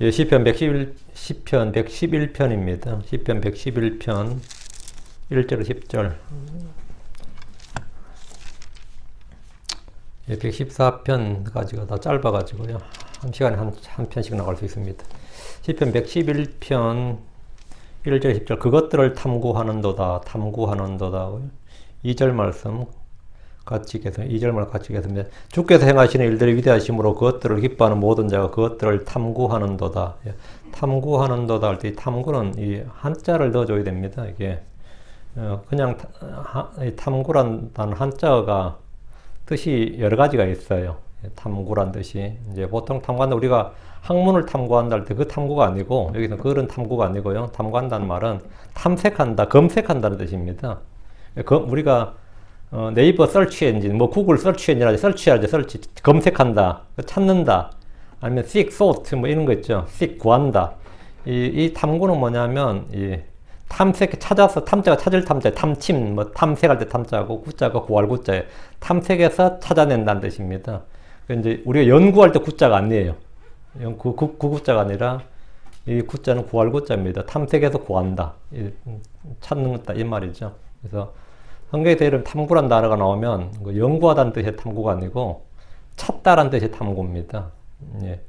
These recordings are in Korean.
예, 시편 111편입니다. 시편 111편 1절 10절. 예, 114편까지가 다 짧아가지고요. 한 시간에 한 편씩 나갈 수 있습니다. 시편 111편 1절 10절. 그것들을 탐구하는도다. 2절 말씀 같이 계속 2절 말 같이 계속입니다. 주께서 행하시는 일들이 위대하심으로 그것들을 기뻐하는 모든 자가 그것들을 탐구하는도다. 예, 탐구하는도다 할 때 이 탐구는 이 한자를 넣어줘야 됩니다. 이게 그냥 탐구란 한자가 뜻이 여러 가지가 있어요. 탐구란 뜻이 이제 보통 탐구한다 우리가 학문을 탐구한다 할 때 그 탐구가 아니고 여기서 그런 탐구가 아니고요. 탐구한다는 말은 탐색한다, 검색한다는 뜻입니다. 우리가 네이버 서치 엔진, 뭐 구글 서치 엔진, 서치하죠, 서치 검색한다, 찾는다, 아니면 seek, sort 뭐 이런 거 있죠. seek 구한다. 이 탐구는 뭐냐면 이 탐색 찾아서 탐자가 찾을 탐자, 탐침 뭐 탐색할 때 탐자고 구자가 구할 구자에 탐색해서 찾아낸다는 뜻입니다. 이제 우리가 연구할 때 구자가 아니에요. 그 구자가 아니라 이 구자는 구할 구자입니다. 탐색해서 구한다, 찾는 거다 이 말이죠. 그래서 성경에서 이런 탐구란 단어가 나오면 연구하다는 뜻의 탐구가 아니고 찾다라는 뜻의 탐구입니다. 예.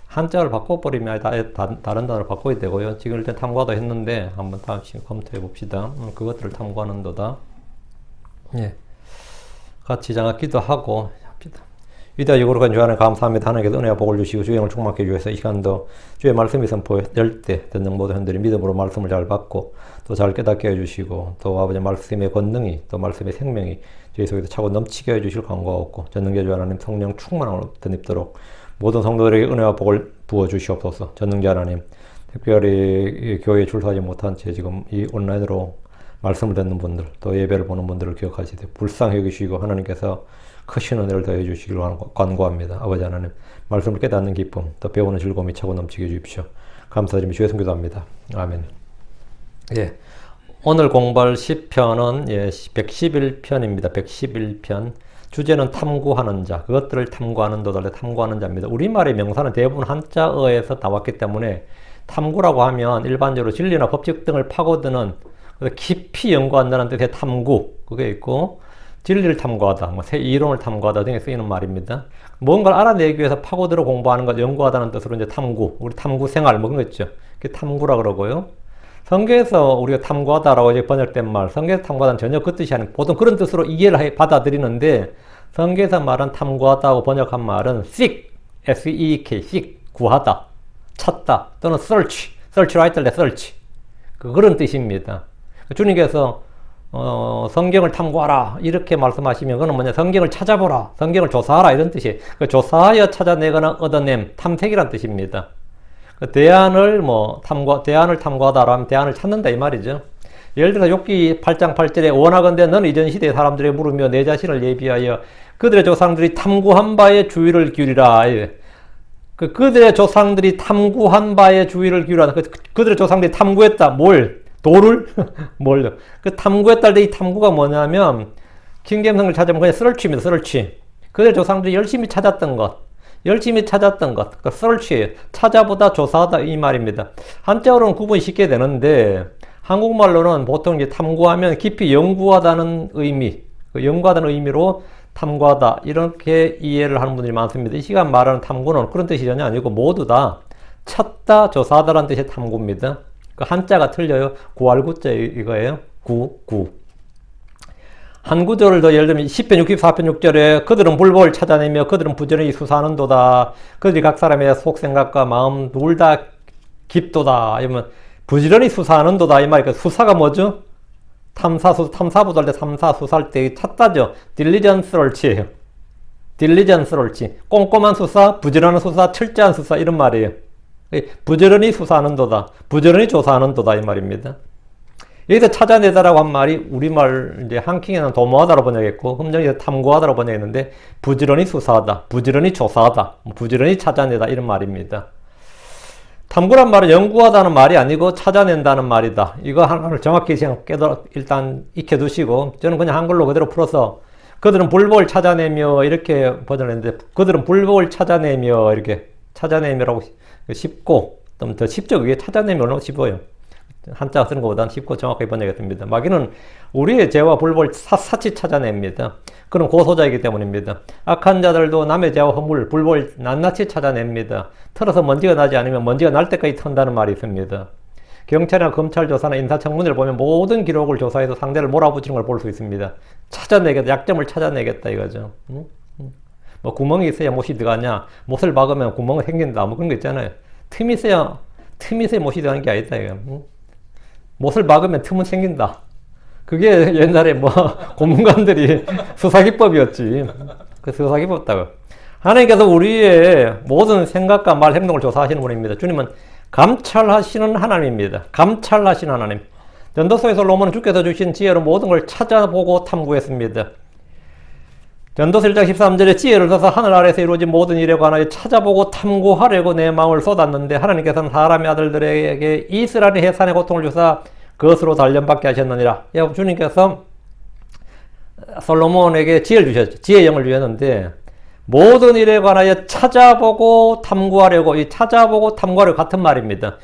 한자를 바꿔버리면 다른 단어를 바꿔야 되고요. 지금 일단 탐구하다 했는데 한번 다시 검토해 봅시다. 그것들을 탐구하는도다. 예. 같이 장악기도 하고 합시다. 위대하고 거룩한 주 하나님 감사합니다. 하나님께서 은혜와 복을 주시고 주의 영을 충만케 해주셔서 이 시간도 주의 말씀이 선포될 때 듣는 모든 현들이 믿음으로 말씀을 잘 받고 또 잘 깨닫게 해주시고 또 아버지 말씀의 권능이 또 말씀의 생명이 저희 속에서 차고 넘치게 해주실 간구하옵고 전능자 주 하나님 성령 충만함을 덧입도록 모든 성도들에게 은혜와 복을 부어주시옵소서. 전능자 하나님 특별히 교회에 출석하지 못한 채 지금 이 온라인으로 말씀을 듣는 분들 또 예배를 보는 분들을 기억하시되 불쌍히 여기시고 하나님께서 크신 은혜를 더해 주시길 간구합니다. 아버지 하나님 말씀을 깨닫는 기쁨 또 배우는 즐거움이 차고 넘치게 해주십시오. 감사드리며 주의 성기도합니다. 아멘. 예, 오늘 공부할 시편은 111편입니다. 111편. 주제는 탐구하는 자, 그것들을 탐구하는 도다, 탐구하는 자입니다. 우리말의 명사는 대부분 한자어에서 나왔기 때문에 탐구라고 하면 일반적으로 진리나 법칙 등을 파고드는 깊이 연구한다는 뜻의 탐구, 그게 있고 진리를 탐구하다, 뭐 새 이론을 탐구하다 등에 쓰이는 말입니다. 뭔가를 알아내기 위해서 파고들어 공부하는 것, 연구하다는 뜻으로 이제 탐구, 우리 탐구 생활 뭐 그런 거 있죠. 그게 탐구라 그러고요. 성경에서 우리가 탐구하다라고 이제 번역된 말, 성경에서 탐구하다는 전혀 그 뜻이 아니고 보통 그런 뜻으로 이해를 받아들이는데 성경에서 말은 탐구하다고 번역한 말은 seek, S-E-E-K, seek, 구하다, 찾다 또는 search, search를 할 때 search 그런 뜻입니다. 주님께서 성경을 탐구하라 이렇게 말씀하시면 그건 뭐냐, 성경을 찾아보라, 성경을 조사하라 이런 뜻이에요. 조사하여 찾아내거나 얻어냄, 탐색이란 뜻입니다. 대안을 탐구하다라고 하면 대안을 찾는다 이 말이죠. 예를 들어서 욥기 8장 8절에 원하건대 너는 이전 시대의 사람들에 물으며 내 자신을 예비하여 그들의 조상들이 탐구한 바에 주의를 기울이라. 그들의 조상들이 탐구한 바에 주의를 기울이라. 그들의 조상들이 탐구했다. 뭘? 돌을? 뭘? 그 탐구했다 할 때 이 탐구가 뭐냐면 킹겜성을 찾으면 그냥 search입니다. search. 그들의 조상들이 열심히 찾았던 것. 그 search예요. 찾아보다, 조사하다 이 말입니다. 한자어로는 구분이 쉽게 되는데 한국말로는 보통 이제 탐구하면 깊이 연구하다는 의미, 연구하다는 의미로 탐구하다 이렇게 이해를 하는 분들이 많습니다. 이 시간 말하는 탐구는 그런 뜻이 전혀 아니고 모두 다 찾다, 조사하다라는 뜻의 탐구입니다. 그 한자가 틀려요. 구할 구자 이거예요. 구. 한 구절을 더 예를 들면 10편 64편 6절에 그들은 불법을 찾아내며 그들은 부지런히 수사하는도다. 그들이 각 사람의 속생각과 마음 둘 다 깊도다. 이러면 부지런히 수사하는도다 이 말이니까 수사가 뭐죠? 탐사보도 할 때 탐사 수사할 때 찾다죠. diligence search예요. diligence search. 꼼꼼한 수사, 부지런한 수사, 철저한 수사 이런 말이에요. 부지런히 수사하는도다. 부지런히 조사하는도다 이 말입니다. 여기서 찾아내다라고 한 말이 우리말 이제 한킹에는 도모하다로 번역했고 흠정에서 탐구하다로 번역했는데 부지런히 수사하다, 부지런히 조사하다, 부지런히 찾아내다 이런 말입니다. 탐구란 말은 연구하다는 말이 아니고 찾아낸다는 말이다. 이거 하나를 정확히 일단 익혀두시고 저는 그냥 한글로 그대로 풀어서 그들은 불법을 찾아내며 이렇게 번역했는데 그들은 불법을 찾아내며 이렇게 찾아냄이라고 쉽고 좀 더 쉽죠. 그게 찾아냄이 얼마나 쉽어요. 한자 쓰는 것보다는 쉽고 정확하게 번역했습니다. 마귀는 우리의 죄와 불법을 샅샅이 찾아냅니다. 그런 고소자이기 때문입니다. 악한 자들도 남의 죄와 허물, 불법을 낱낱이 찾아냅니다. 털어서 먼지가 나지 않으면 먼지가 날 때까지 턴다는 말이 있습니다. 경찰이나 검찰 조사나 인사청문회를 보면 모든 기록을 조사해서 상대를 몰아붙이는 걸 볼 수 있습니다. 찾아내겠다, 약점을 찾아내겠다 이거죠. 뭐 구멍이 있어야 못이 들어가냐, 못을 박으면 구멍이 생긴다, 뭐 그런 거 있잖아요. 틈이 있어야 못이 들어가는 게 아니다 이거. 못을 박으면 틈은 생긴다. 그게 옛날에 뭐 고문관들이 수사기법이었지. 그 수사기법다고. 하나님께서 우리의 모든 생각과 말, 행동을 조사하시는 분입니다. 주님은 감찰하시는 하나님입니다. 감찰하시는 하나님. 전도서에서 솔로몬은 주께서 주신 지혜로 모든 걸 찾아보고 탐구했습니다. 전도서 1장 13절에 지혜를 써서 하늘 아래에서 이루어진 모든 일에 관하여 찾아보고 탐구하려고 내 마음을 쏟았는데 하나님께서는 사람의 아들들에게 이스라엘의 해산의 고통을 주사 그것으로 단련받게 하셨느니라. 주님께서 솔로몬에게 지혜를 주셨죠. 지혜의 영을 주셨는데 모든 일에 관하여 찾아보고 탐구하려고, 이 찾아보고 탐구하려고 같은 말입니다.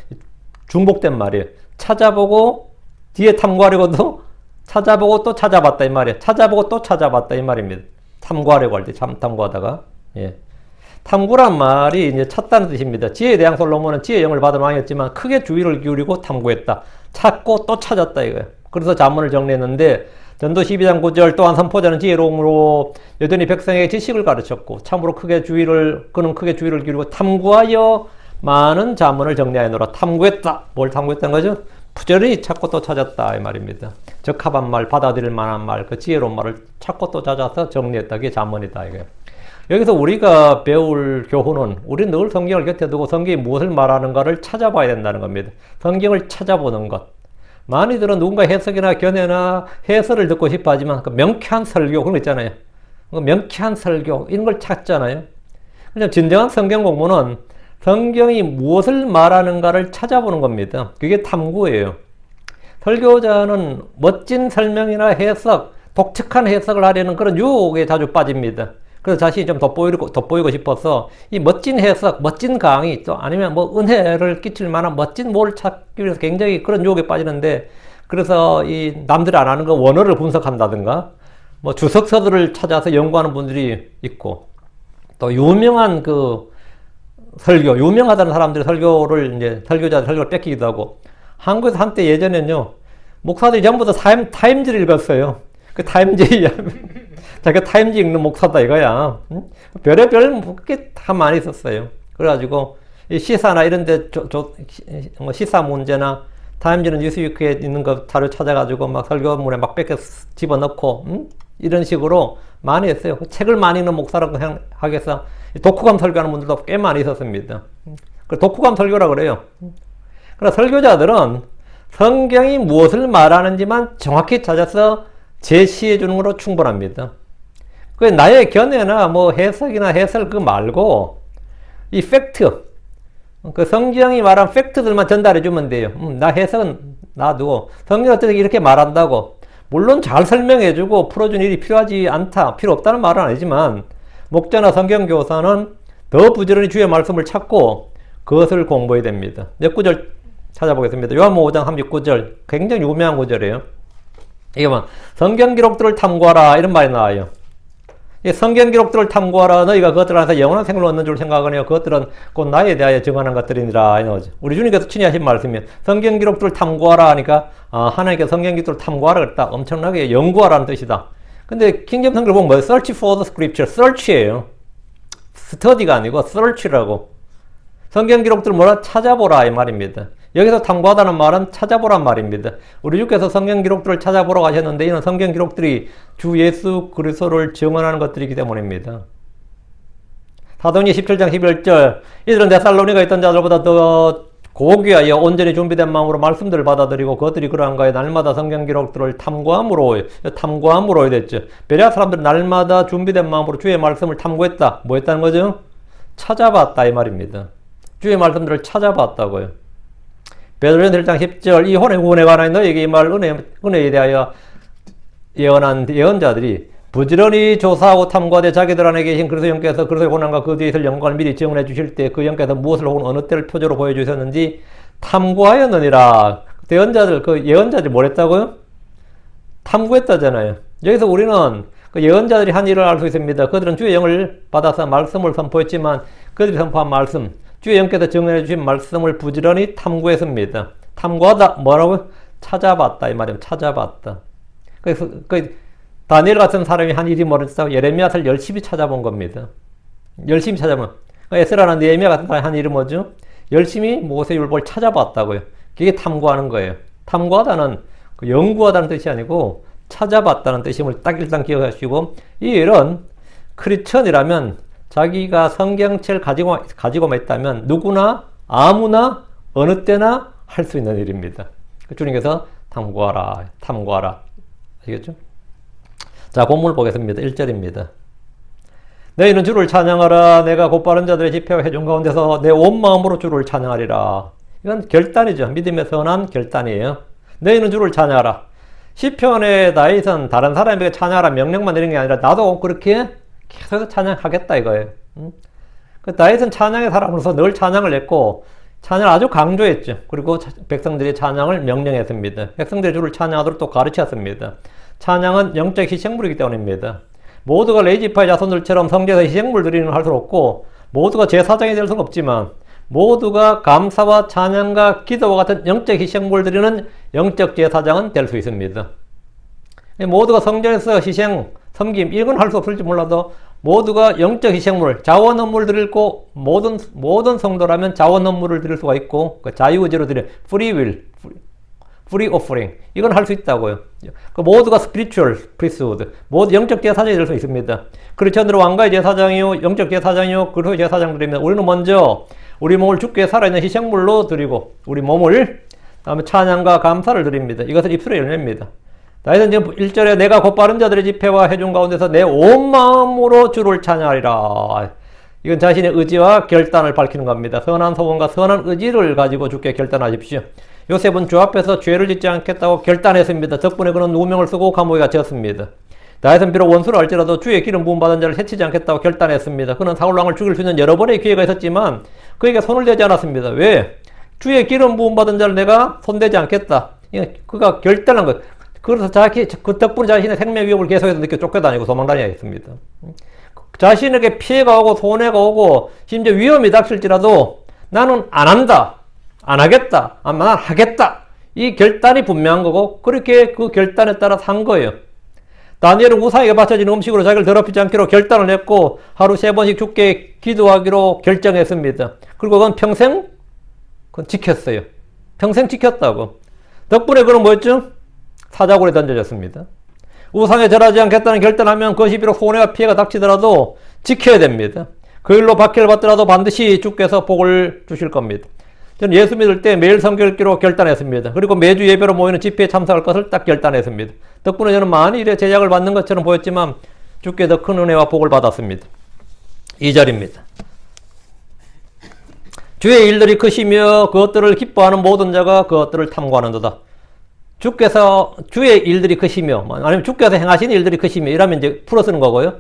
중복된 말이에요. 찾아보고 뒤에 탐구하려고도 찾아보고 또 찾아봤다 이 말이에요. 찾아보고 또 찾아봤다 이 말입니다. 탐구하려고 할 때 탐구하다가, 예. 탐구란 말이 이제 찾다는 뜻입니다. 지혜에 대한 솔로몬은 지혜의 영을 받은 왕이었지만 크게 주의를 기울이고 탐구했다. 찾고 또 찾았다 이거예요. 그래서 잠언을 정리했는데 전도 12장 9절 또한 선포자는 지혜로움으로 여전히 백성에게 지식을 가르쳤고 참으로 그는 크게 주의를 기울이고 탐구하여 많은 잠언을 정리하여노라. 탐구했다. 뭘 탐구했다는 거죠? 부지런히 찾고 또 찾았다 이 말입니다. 적합한 말, 받아들일 만한 말, 그 지혜로운 말을 찾고 또 찾아서 정리했다. 그게 잠언이다 이거예요. 여기서 우리가 배울 교훈은 우리는 늘 성경을 곁에 두고 성경이 무엇을 말하는가를 찾아봐야 된다는 겁니다. 성경을 찾아보는 것. 많이들은 누군가 해석이나 견해나 해설을 듣고 싶어 하지만 그 명쾌한 설교 그런 거 있잖아요. 명쾌한 설교 이런 걸 찾잖아요. 그냥 진정한 성경 공부는 성경이 무엇을 말하는가를 찾아보는 겁니다. 그게 탐구예요. 설교자는 멋진 설명이나 해석, 독특한 해석을 하려는 그런 유혹에 자주 빠집니다. 그래서 자신이 좀 돋보이고 싶어서 이 멋진 해석, 멋진 강의, 또 아니면 뭐 은혜를 끼칠 만한 멋진 뭘 찾기 위해서 굉장히 그런 유혹에 빠지는데, 그래서 이 남들이 안 하는 거 원어를 분석한다든가, 뭐 주석서들을 찾아서 연구하는 분들이 있고, 또 유명한 그 설교, 유명하다는 사람들이 설교를 이제 설교자들 설교를 뺏기기도 하고, 한국에서 한때 예전에는요, 목사들이 전부 다 타임지를 읽었어요. 그 타임지, 자기가 타임지 읽는 목사다 이거야. 응? 별의별 게 다 많이 있었어요. 그래가지고 이 시사나 이런데 시사 문제나 타임지는 뉴스위크에 있는 거 자료 찾아가지고 막 설교문에 막 뺏겨 집어넣고 이런 식으로 많이 했어요. 책을 많이 읽는 목사라고 하겠어. 독후감 설교하는 분들도 꽤 많이 있었습니다. 그 독후감 설교라 그래요. 그러나 설교자들은 성경이 무엇을 말하는지만 정확히 찾아서 제시해 주는 것으로 충분합니다. 그 나의 견해나 뭐 해석이나 해설 그거 말고 이 팩트, 그 성경이 말한 팩트들만 전달해 주면 돼요. 나 해석은 놔두고 성경이 어떻게 이렇게 말한다고 물론 잘 설명해 주고 풀어준 일이 필요하지 않다, 필요 없다는 말은 아니지만 목자나 성경교사는 더 부지런히 주의 말씀을 찾고 그것을 공부해야 됩니다. 몇 구절 찾아보겠습니다. 요한복음 5장 39절 굉장히 유명한 구절이에요. 이게 뭐 성경 기록들을 탐구하라 이런 말이 나와요. 이 성경 기록들을 탐구하라. 너희가 그것들 안에서 영원한 생을 얻는 줄 생각하느냐. 그것들은 곧 나에 대하여 증언한 것들이니라. 이거죠. 우리 주님께서 친히 하신 말씀이에요. 성경 기록들을 탐구하라 하니까 하나님께서 성경 기록들을 탐구하라 그랬다. 엄청나게 연구하라는 뜻이다. 근데 킹제임 성경을 보면 뭐예요? Search for the scripture. search예요. 스터디가 아니고 search라고. 성경 기록들을 뭐라 찾아보라 이 말입니다. 여기서 탐구하다는 말은 찾아보란 말입니다. 우리 주께서 성경 기록들을 찾아보러 가셨는데 이는 성경 기록들이 주 예수 그리스도를 증언하는 것들이기 때문입니다. 사도행전 17장 11절 이들은 데살로니가에 있던 자들보다 더 고귀하여 온전히 준비된 마음으로 말씀들을 받아들이고 그것들이 그러한가에 날마다 성경 기록들을 탐구함으로 됐죠. 베레아 사람들은 날마다 준비된 마음으로 주의 말씀을 탐구했다. 뭐 했다는 거죠? 찾아봤다 이 말입니다. 주의 말씀들을 찾아봤다고요. 베드로전서 1장 10절 이 혼의 구원에 관하여 너에게 이 말 은혜에 대하여 예언한 예언자들이 부지런히 조사하고 탐구하되 자기들 안에 계신 그리스도 영께서 그리스도의 고난과 그 뒤에 있을 영광을 미리 증언해 주실 때 그 영께서 무엇을 혹은 어느 때를 표적으로 보여주셨는지 탐구하였느니라. 예언자들, 그 예언자들이 뭘 했다고요? 탐구했다잖아요. 여기서 우리는 그 예언자들이 한 일을 알 수 있습니다. 그들은 주의 영을 받아서 말씀을 선포했지만 그들이 선포한 말씀, 주의 영께서 증언해 주신 말씀을 부지런히 탐구했습니다. 탐구하다, 뭐라고요? 찾아봤다, 이 말이에요. 찾아봤다. 그래서 다니엘 같은 사람이 한 일이 뭐랬다고? 예레미야를 열심히 찾아본 겁니다. 열심히 찾아본. 에스라나 느헤미야 같은 사람이 한 일이 뭐죠? 열심히 모세율법을 찾아봤다고요. 그게 탐구하는 거예요. 탐구하다는 연구하다는 뜻이 아니고 찾아봤다는 뜻임을 딱 일단 기억하시고, 이 일은 크리스천이라면 자기가 성경책을 가지고만 있다면 누구나 아무나 어느 때나 할 수 있는 일입니다. 주님께서 탐구하라, 탐구하라. 아시겠죠? 자, 본문을 보겠습니다. 1절입니다. 너희는 주를 찬양하라. 내가 곧바른 자들의 집회와 회중 가운데서 내 온 마음으로 주를 찬양하리라. 이건 결단이죠. 믿음의 선한 결단이에요. 너희는 주를 찬양하라. 시편의 다윗은 다른 사람에게 찬양하라 명령만 내린 게 아니라 나도 그렇게 계속 찬양하겠다 이거예요. 그 다윗은 찬양의 사람으로서 늘 찬양을 했고 찬양을 아주 강조했죠. 그리고 백성들이 찬양을 명령했습니다. 백성들이 주를 찬양하도록 또 가르쳤습니다. 찬양은 영적 희생물이기 때문입니다. 모두가 레위지파의 자손들처럼 성전에서 희생물 드리는 할 수 없고 모두가 제사장이 될 수는 없지만 모두가 감사와 찬양과 기도와 같은 영적 희생물 드리는 영적 제사장은 될 수 있습니다. 모두가 성전에서 희생, 섬김 이건 할 수 없을지 몰라도 모두가 영적 희생물, 자원 헌물을 드리고 모든 성도라면 자원 헌물을 드릴 수가 있고 그 자유의지로 드리는 free will, free offering 이건 할 수 있다고요. 그 모두가 spiritual priesthood, 모두 영적 제사장이 될 수 있습니다. 크리스천들은 왕가의 제사장이요, 영적 제사장이요, 그리스도의 제사장들입니다. 우리는 먼저 우리 몸을 주께 살아있는 희생물로 드리고 우리 몸을 다음에 찬양과 감사를 드립니다. 이것은 입술의 열매입니다. 다윗은 지금 1절에 내가 곧바른 자들의 집회와 회중 가운데서 내 온 마음으로 주를 찬양하리라. 이건 자신의 의지와 결단을 밝히는 겁니다. 선한 소원과 선한 의지를 가지고 주께 결단하십시오. 요셉은 주 앞에서 죄를 짓지 않겠다고 결단했습니다. 덕분에 그는 누명을 쓰고 감옥에 갇혔습니다. 다윗은 비록 원수를 알지라도 주의 기름 부음 받은 자를 해치지 않겠다고 결단했습니다. 그는 사울왕을 죽일 수 있는 여러 번의 기회가 있었지만 그에게 손을 대지 않았습니다. 왜? 주의 기름 부음 받은 자를 내가 손대지 않겠다. 그가 결단한 것. 그래서 그 덕분에 자신의 생명 위협을 계속해서 느껴 쫓겨다니고 도망다녀야겠습니다. 자신에게 피해가 오고 손해가 오고 심지어 위험이 닥칠지라도 나는 안 한다. 안 하겠다. 난 하겠다. 이 결단이 분명한 거고 그렇게 그 결단에 따라 산 거예요. 다니엘은 우상에게 바쳐진 음식으로 자기를 더럽히지 않기로 결단을 했고 하루 3번씩 주께 기도하기로 결정했습니다. 그리고 그건 평생 지켰어요. 평생 지켰다고. 덕분에 그는 뭐였죠? 사자굴에 던져졌습니다. 우상에 절하지 않겠다는 결단하면 그것이 비록 손해와 피해가 닥치더라도 지켜야 됩니다. 그 일로 박해를 받더라도 반드시 주께서 복을 주실 겁니다. 저는 예수 믿을 때 매일 성경 읽기로 결단했습니다. 그리고 매주 예배로 모이는 집회에 참석할 것을 딱 결단했습니다. 덕분에 저는 많은 일에 제약을 받는 것처럼 보였지만 주께 더 큰 은혜와 복을 받았습니다. 2절입니다. 주의 일들이 크시며 그것들을 기뻐하는 모든 자가 그것들을 탐구하는도다. 주께서 주의 일들이 크시며 아니면 주께서 행하신 일들이 크시며 이러면 이제 풀어쓰는 거고요.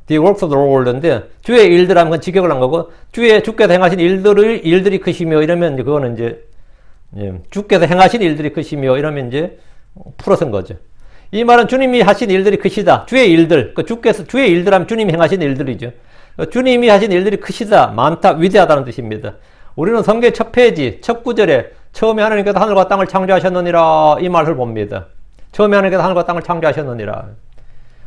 The works of the Lord인데 주의 일들 하면 직역을 한 거고 주께서 행하신 일들이 크시며 이러면 이제 그거는 이제 주께서 행하신 일들이 크시며 이러면 이제 풀어쓴 거죠. 이 말은 주님이 하신 일들이 크시다. 주의 일들, 주께서 주의 일들 하면 주님이 행하신 일들이죠. 주님이 하신 일들이 크시다, 많다, 위대하다는 뜻입니다. 우리는 성경 첫 페이지, 첫 구절에 처음에 하나님께서 하늘과 땅을 창조하셨느니라 이 말을 봅니다. 처음에 하나님께서 하늘과 땅을 창조하셨느니라.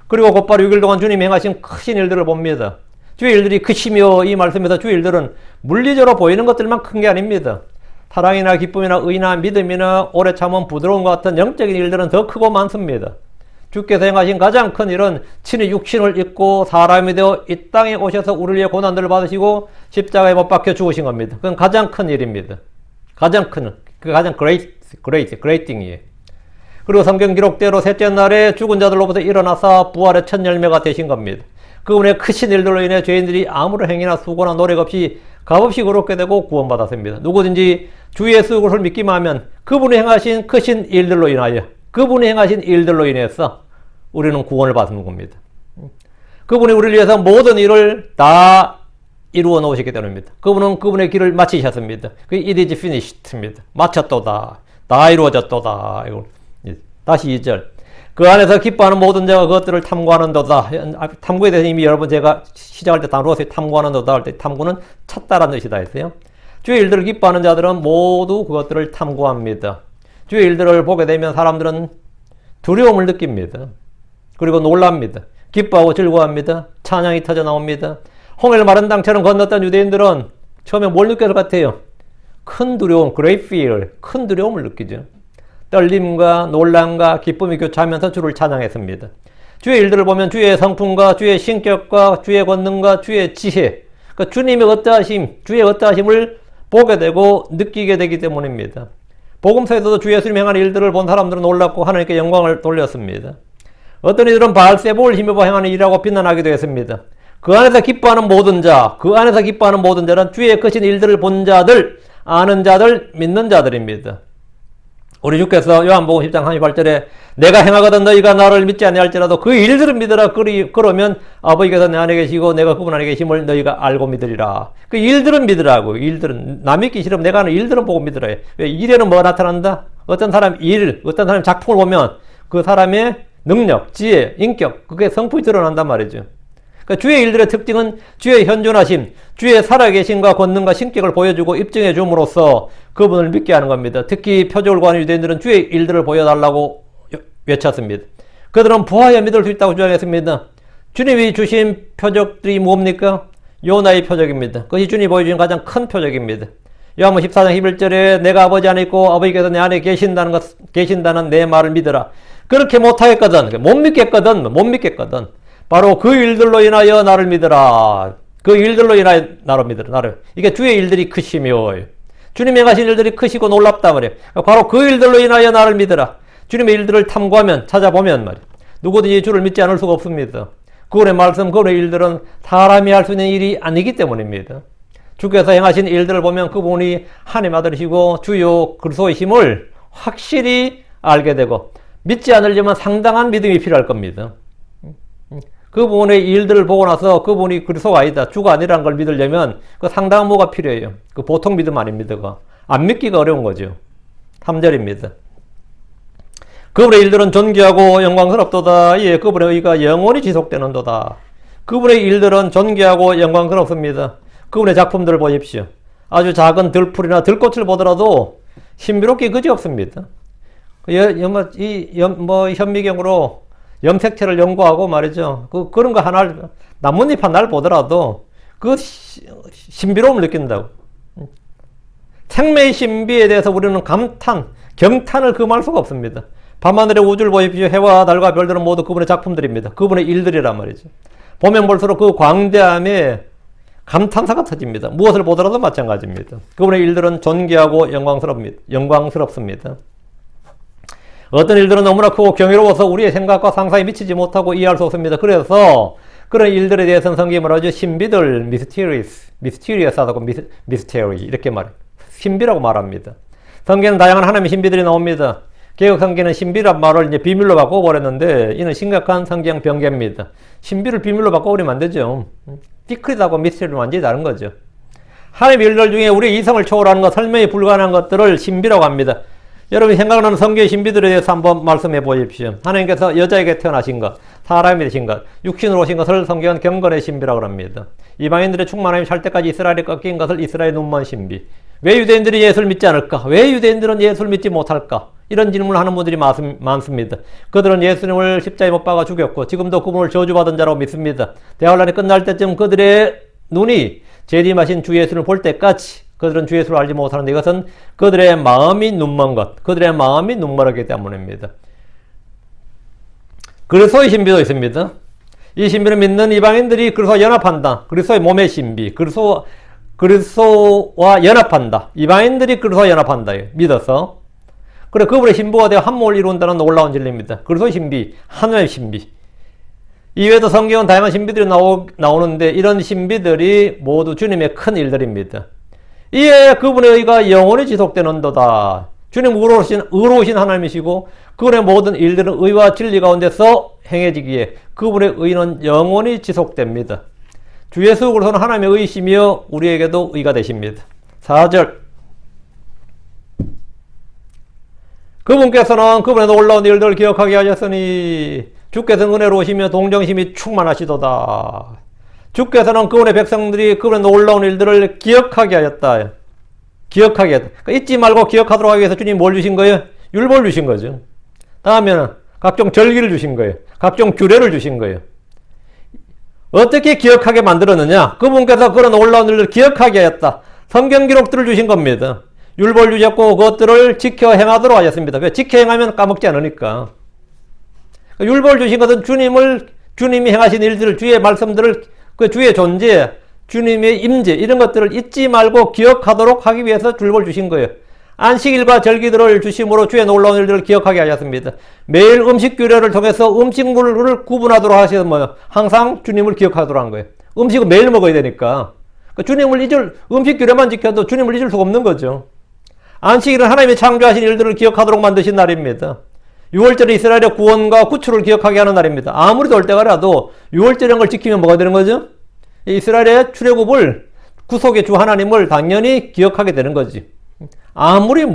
그리고 곧바로 6일 동안 주님이 행하신 크신 일들을 봅니다. 주의 일들이 크시며 이 말씀에서 주의 일들은 물리적으로 보이는 것들만 큰 게 아닙니다. 사랑이나 기쁨이나 의나 믿음이나 오래 참은 부드러움과 같은 영적인 일들은 더 크고 많습니다. 주께서 행하신 가장 큰 일은 친히 육신을 입고 사람이 되어 이 땅에 오셔서 우리를 위해 고난들을 받으시고 십자가에 못 박혀 죽으신 겁니다. 그건 가장 큰 일입니다. 가장 great thing이에요. 그리고 성경 기록대로 셋째 날에 죽은 자들로부터 일어나서 부활의 첫 열매가 되신 겁니다. 그분의 크신 일들로 인해 죄인들이 아무런 행위나 수고나 노력 없이 값없이 그렇게 되고 구원받았습니다. 누구든지 주 예수 그리스도를 믿기만 하면 그분이 행하신 크신 일들로 인하여 그분이 행하신 일들로 인해서 우리는 구원을 받는 겁니다. 그분이 우리를 위해서 모든 일을 다 이루어 놓으셨기 때문입니다. 그분은 그분의 길을 마치셨습니다. 그 it is finished입니다. 마쳤도다. 다 이루어졌도다. 다시 2절. 그 안에서 기뻐하는 모든 자가 그것들을 탐구하는도다. 탐구에 대해서 이미 여러분 제가 시작할 때 다루었어요. 탐구하는도다 할 때 탐구는 찾다라는 뜻이다 했어요. 주의 일들을 기뻐하는 자들은 모두 그것들을 탐구합니다. 주의 일들을 보게 되면 사람들은 두려움을 느낍니다. 그리고 놀랍니다. 기뻐하고 즐거워합니다. 찬양이 터져 나옵니다. 홍해를 마른 땅처럼 건넜던 유대인들은 처음에 뭘 느꼈을 것 같아요? 큰 두려움, great fear, 큰 두려움을 느끼죠. 떨림과 놀람과 기쁨이 교차하면서 주를 찬양했습니다. 주의 일들을 보면 주의 성품과 주의 신격과 주의 권능과 주의 지혜, 그러니까 주님의 어떠하심, 주의 어떠하심을 보게 되고 느끼게 되기 때문입니다. 복음서에서도 주 예수님이 행한 일들을 본 사람들은 놀랍고 하나님께 영광을 돌렸습니다. 어떤 이들은 바알세불을 힘입어 행하는 일이라고 비난하기도 했습니다. 그 안에서 기뻐하는 모든 자, 그 안에서 기뻐하는 모든 자는 주의 크신 일들을 본 자들, 아는 자들, 믿는 자들입니다. 우리 주께서 요한복음 10장 38절에 내가 행하거든 너희가 나를 믿지 아니할지라도 그 일들을 믿으라. 그러면 아버지께서 내 안에 계시고 내가 그분 안에 계심을 너희가 알고 믿으리라. 그 일들은 믿으라고. 일들은 남 믿기 싫으면 내가 하는 일들은 보고 믿으라. 왜 일에는 뭐가 나타난다? 어떤 사람 일, 어떤 사람 작품을 보면 그 사람의 능력, 지혜, 인격, 그게 성품이 드러난단 말이죠. 그러니까 주의 일들의 특징은 주의 현존하심, 주의 살아계심과 권능과 신격을 보여주고 입증해 줌으로써 그분을 믿게 하는 겁니다. 특히 표적을 구하는 유대인들은 주의 일들을 보여달라고 외쳤습니다. 그들은 부하여 믿을 수 있다고 주장했습니다. 주님이 주신 표적들이 뭡니까? 요나의 표적입니다. 그것이 주님이 보여주신 가장 큰 표적입니다. 요한복음 14장 11절에 내가 아버지 안에 있고 아버지께서 내 안에 계신다는 내 말을 믿으라. 그렇게 못하겠거든, 못 믿겠거든. 바로 그 일들로 인하여 나를 믿으라. 그 일들로 인하여 나를 믿으라. 나를. 이게 주의 일들이 크시며 주님이 행하신 일들이 크시고 놀랍다 말이에요. 바로 그 일들로 인하여 나를 믿으라. 주님의 일들을 탐구하면 찾아보면 말이에요. 누구든지 주를 믿지 않을 수가 없습니다. 그분의 말씀, 그분의 일들은 사람이 할 수 있는 일이 아니기 때문입니다. 주께서 행하신 일들을 보면 그분이 하나님 아들이시고 주요 그리스도이심을 확실히 알게 되고 믿지 않으려면 상당한 믿음이 필요할 겁니다. 그분의 일들을 보고 나서 그분이 그리스도가 아니다, 주가 아니라는 걸 믿으려면 그 상당한 뭐가 필요해요. 그 보통 믿음 아닙니다. 안 믿기가 어려운 거죠. 3절입니다. 그분의 일들은 존귀하고 영광스럽도다. 예, 그분의 의가 영원히 지속되는도다. 그분의 일들은 존귀하고 영광스럽습니다. 그분의 작품들을 보십시오. 아주 작은 들풀이나 들꽃을 보더라도 신비롭게 그지없습니다. 현미경으로 염색체를 연구하고 말이죠. 그런 거 하나, 나뭇잎 하나를 보더라도 그 신비로움을 느낀다고. 생명의 신비에 대해서 우리는 경탄을 금할 수가 없습니다. 밤하늘의 우주를 보십시오. 해와 달과 별들은 모두 그분의 작품들입니다. 그분의 일들이란 말이죠. 보면 볼수록 그 광대함에 감탄사가 터집니다. 무엇을 보더라도 마찬가지입니다. 그분의 일들은 존귀하고 영광스럽습니다. 어떤 일들은 너무나 크고 경이로워서 우리의 생각과 상상에 미치지 못하고 이해할 수 없습니다. 그래서 그런 일들에 대해서는 성경이 뭐라죠? 신비들, mysterious하다고 mystery 이렇게 신비라고 말합니다. 성경에는 다양한 하나님의 신비들이 나옵니다. 개혁 성경은 신비란 말을 이제 비밀로 바꿔버렸는데 이는 심각한 성경 변개입니다. 신비를 비밀로 바꿔버리면 안 되죠. 시크릿하고 미스터리는 완전히 다른 거죠. 하나님의 일들 중에 우리 이성을 초월하는 것, 설명이 불가능한 것들을 신비라고 합니다. 여러분이 생각나는 성경의 신비들에 대해서 한번 말씀해 보십시오. 하나님께서 여자에게 태어나신 것, 사람이 되신 것, 육신으로 오신 것을 성경은 경건의 신비라고 합니다. 이방인들의 충만함이 살 때까지 이스라엘이 꺾인 것을 이스라엘 눈먼 신비. 왜 유대인들이 예수를 믿지 않을까? 왜 유대인들은 예수를 믿지 못할까? 이런 질문을 하는 분들이 많습니다. 그들은 예수님을 십자가에 못 박아 죽였고 지금도 그분을 저주받은 자라고 믿습니다. 대환란이 끝날 때쯤 그들의 눈이 재림하신 주 예수를 볼 때까지 그들은 주 예수를 알지 못하는데 이것은 그들의 마음이 눈먼 것, 그들의 마음이 눈멀었기 때문입니다. 그리스도의 신비도 있습니다. 이 신비를 믿는 이방인들이 그리스도와 연합한다. 그리스도의 몸의 신비, 그리스도와 연합한다. 이방인들이 그리스도와 연합한다. 믿어서. 그래, 그분의 신부가 되어 한몸을 이룬다는 놀라운 진리입니다. 그리스도의 신비, 하나님의 신비. 이외에도 성경은 다양한 신비들이 나오는데 이런 신비들이 모두 주님의 큰 일들입니다. 이에 그분의 의가 영원히 지속되는도다. 주님 의로우신 하나님이시고 그분의 모든 일들은 의와 진리 가운데서 행해지기에 그분의 의는 영원히 지속됩니다. 주 예수 그리스도는 하나님의 의이시며 우리에게도 의가 되십니다. 4절 그분께서는 그분의 놀라운 일들을 기억하게 하셨으니 주께서는 은혜로우시며 동정심이 충만하시도다. 주께서는 그분의 백성들이 그분의 놀라운 일들을 기억하게 하였다. 기억하게 하였다. 그러니까 잊지 말고 기억하도록 하기 위해서 주님 뭘 주신 거예요? 율법을 주신 거죠. 다음에는 각종 절기를 주신 거예요. 각종 규례를 주신 거예요. 어떻게 기억하게 만들었느냐? 그분께서 그런 놀라운 일들을 기억하게 하였다. 성경 기록들을 주신 겁니다. 율법을 주셨고 그것들을 지켜 행하도록 하셨습니다. 왜? 지켜 행하면 까먹지 않으니까. 율법을 주신 것은 주님이 행하신 일들을, 주의 말씀들을, 그 주의 존재, 주님의 임재 이런 것들을 잊지 말고 기억하도록 하기 위해서 율법을 주신 거예요. 안식일과 절기들을 주심으로 주의 놀라운 일들을 기억하게 하셨습니다. 매일 음식 규례를 통해서 음식물을 구분하도록 하셔서 뭐요? 항상 주님을 기억하도록 한 거예요. 음식은 매일 먹어야 되니까. 음식 규례만 지켜도 주님을 잊을 수가 없는 거죠. 안식일은 하나님이 창조하신 일들을 기억하도록 만드신 날입니다. 6월절은 이스라엘의 구원과 구출을 기억하게 하는 날입니다. 아무리 돌 때가 라도 6월절인 걸 지키면 뭐가 되는 거죠? 이스라엘의 출애굽을, 구속의 주 하나님을 당연히 기억하게 되는 거지. 아무리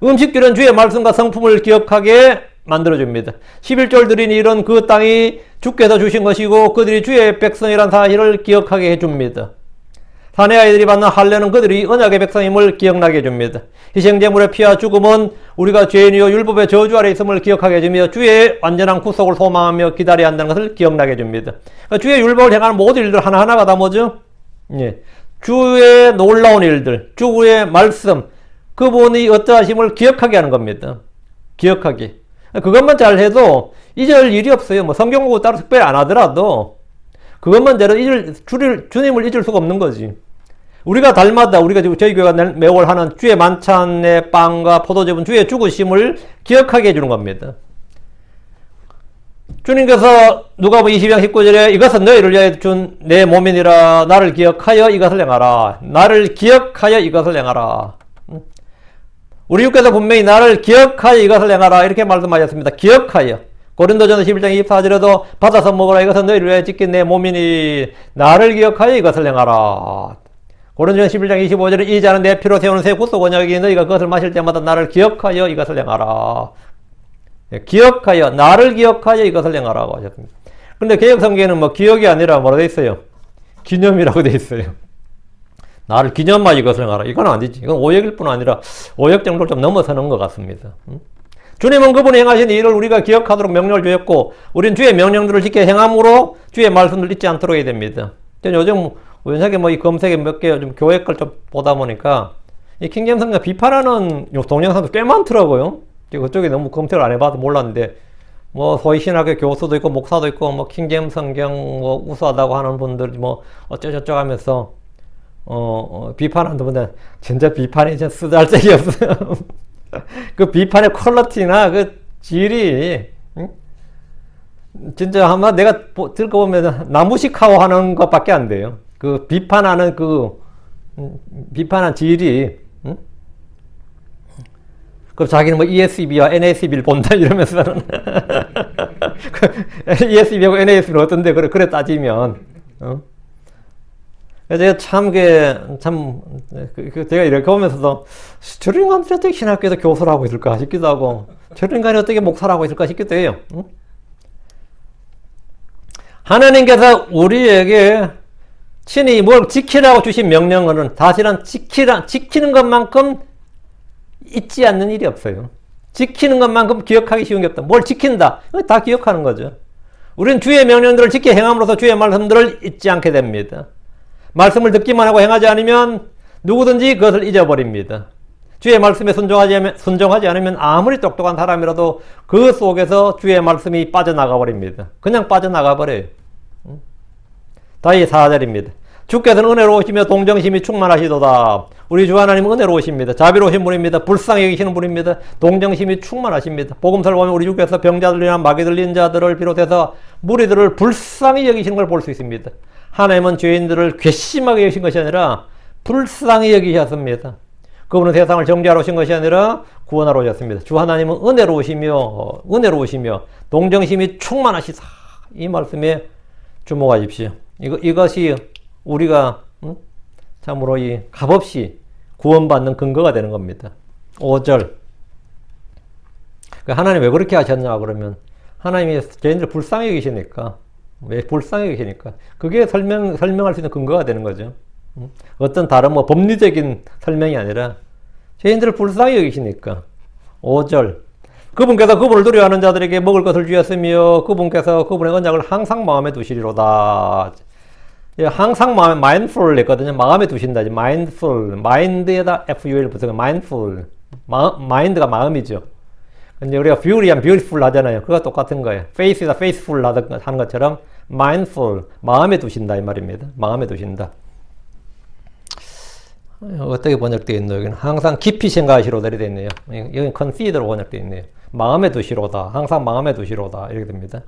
음식들은 주의 말씀과 성품을 기억하게 만들어줍니다. 11절 드린 일은 그 땅이 주께서 주신 것이고 그들이 주의 백성이란 사실을 기억하게 해줍니다. 사내 아이들이 받는 할례는 그들이 언약의 백성임을 기억나게 해줍니다. 희생제물의 피와 죽음은 우리가 죄인이요 율법의 저주 아래 있음을 기억하게 해주며 주의 완전한 구속을 소망하며 기다려야 한다는 것을 기억나게 해줍니다. 그러니까 주의 율법을 행하는 모든 일들 하나하나가 다 뭐죠? 예. 주의 놀라운 일들, 주의 말씀, 그분이 어떠하심을 기억하게 하는 겁니다. 기억하기. 그것만 잘 해도 잊을 일이 없어요. 뭐 성경 공부 따로 특별히 안 하더라도 그것만 잘해도 주님을 잊을 수가 없는 거지. 우리가 달마다 우리가 지금 저희 교회가 매월 하는 주의 만찬의 빵과 포도즙은 주의 죽으심을 기억하게 해주는 겁니다. 주님께서 누가복음 22장 19절에 이것은 너희를 위하여 준 내 몸이니라 나를 기억하여 이것을 행하라. 나를 기억하여 이것을 행하라. 우리 주께서 분명히 나를 기억하여 이것을 행하라 이렇게 말씀하셨습니다. 기억하여. 고린도전서 11장 24절에도 받아서 먹으라 이것은 너희를 위하여 지킨 내 몸이니 나를 기억하여 이것을 행하라. 고린도전서 11장 25절에 이 잔은 내 피로 세우는 새 구속 언약이니 너희가 그것을 마실 때마다 나를 기억하여 이것을 행하라. 기억하여, 나를 기억하여 이것을 행하라고 하셨습니다. 근데 개혁성경에는 뭐 기억이 아니라 뭐라 돼 있어요? 기념이라고 돼 있어요. 나를 기념하여 이것을 행하라. 이건 아니지. 이건 오역일 뿐 아니라 오역 정도를 좀 넘어서는 것 같습니다. 주님은 그분이 행하신 일을 우리가 기억하도록 명령을 주셨고, 우린 주의 명령들을 지켜 행함으로 주의 말씀을 잊지 않도록 해야 됩니다. 요즘 우연하게 이 검색에 몇 개 좀 교회 걸 좀 보다 보니까 이 킹제임스 성경 비판하는 동영상도 꽤 많더라고요. 그쪽에 너무 검색을 안 해봐서 몰랐는데, 소위 신학의 교수도 있고, 목사도 있고, 킹제임스 성경 우수하다고 하는 분들이 어쩌저쩌 하면서, 비판하는 분들, 진짜 비판이 진짜 쓰잘데기 없어요. 그 비판의 퀄리티나 그 질이, 응? 진짜 아마 내가 들어보면 나무식하고 하는 것밖에 안 돼요. 그 비판하는 비판한 질이, 응? 그럼 자기는 ESB와 NASB를 본다 이러면서는 ESB하고 NASB는 어떤데 그래 따지면 제가 제가 이렇게 보면서도 저런 인간이 어떻게 신학교에서 교수를 하고 있을까 싶기도 하고 저런 인간이 어떻게 목사를 하고 있을까 싶기도 해요. 응? 하나님께서 우리에게 친히 뭘 지키라고 주신 명령은 사실은 지키는 것만큼 잊지 않는 일이 없어요. 지키는 것만큼 기억하기 쉬운 게 없다. 뭘 지킨다. 다 기억하는 거죠. 우리는 주의 명령들을 지켜 행함으로써 주의 말씀들을 잊지 않게 됩니다. 말씀을 듣기만 하고 행하지 않으면 누구든지 그것을 잊어버립니다. 주의 말씀에 순종하지 않으면 아무리 똑똑한 사람이라도 그 속에서 주의 말씀이 빠져나가 버립니다. 그냥 빠져나가 버려요. 다시 4절입니다. 주께서는 은혜로우시며 동정심이 충만하시도다. 우리 주 하나님은 은혜로우십니다. 자비로우신 분입니다. 불쌍히 여기시는 분입니다. 동정심이 충만하십니다. 복음서를 보면 우리 주께서 병자들이나 마귀 들린 자들을 비롯해서 무리들을 불쌍히 여기시는 걸 볼 수 있습니다. 하나님은 죄인들을 괘씸하게 여기신 것이 아니라 불쌍히 여기셨습니다. 그분은 세상을 정죄하러 오신 것이 아니라 구원하러 오셨습니다. 주 하나님은 은혜로우시며 동정심이 충만하시다. 이 말씀에 주목하십시오. 이것이 우리가 참으로 이 값없이 구원받는 근거가 되는 겁니다. 5절. 하나님 왜 그렇게 하셨냐 그러면 하나님이 죄인들 불쌍히 여기시니까. 왜 불쌍히 여기시니까. 그게 설명할 수 있는 근거가 되는 거죠. 어떤 다른 법리적인 설명이 아니라 죄인들을 불쌍히 여기시니까. 5절. 그분께서 그분을 두려워하는 자들에게 먹을 것을 주셨으며 그분께서 그분의 언약을 항상 마음에 두시리로다. 항상 마음에 mindful 했거든요. 마음에 두신다. mindful. mind에다 ful 붙여서 mindful. mind가 마음이죠. 근데 우리가 beautiful 하잖아요. 그거 똑같은 거예요. faith이다 faithful 하는 것처럼 mindful. 마음에 두신다 이 말입니다. 마음에 두신다. 어떻게 번역되어 있나요? 여기는 항상 깊이 생각하시로다 이렇게 되어 있네요. 여기는 consider로 번역되어 있네요. 마음에 두시로다. 항상 마음에 두시로다. 이렇게 됩니다.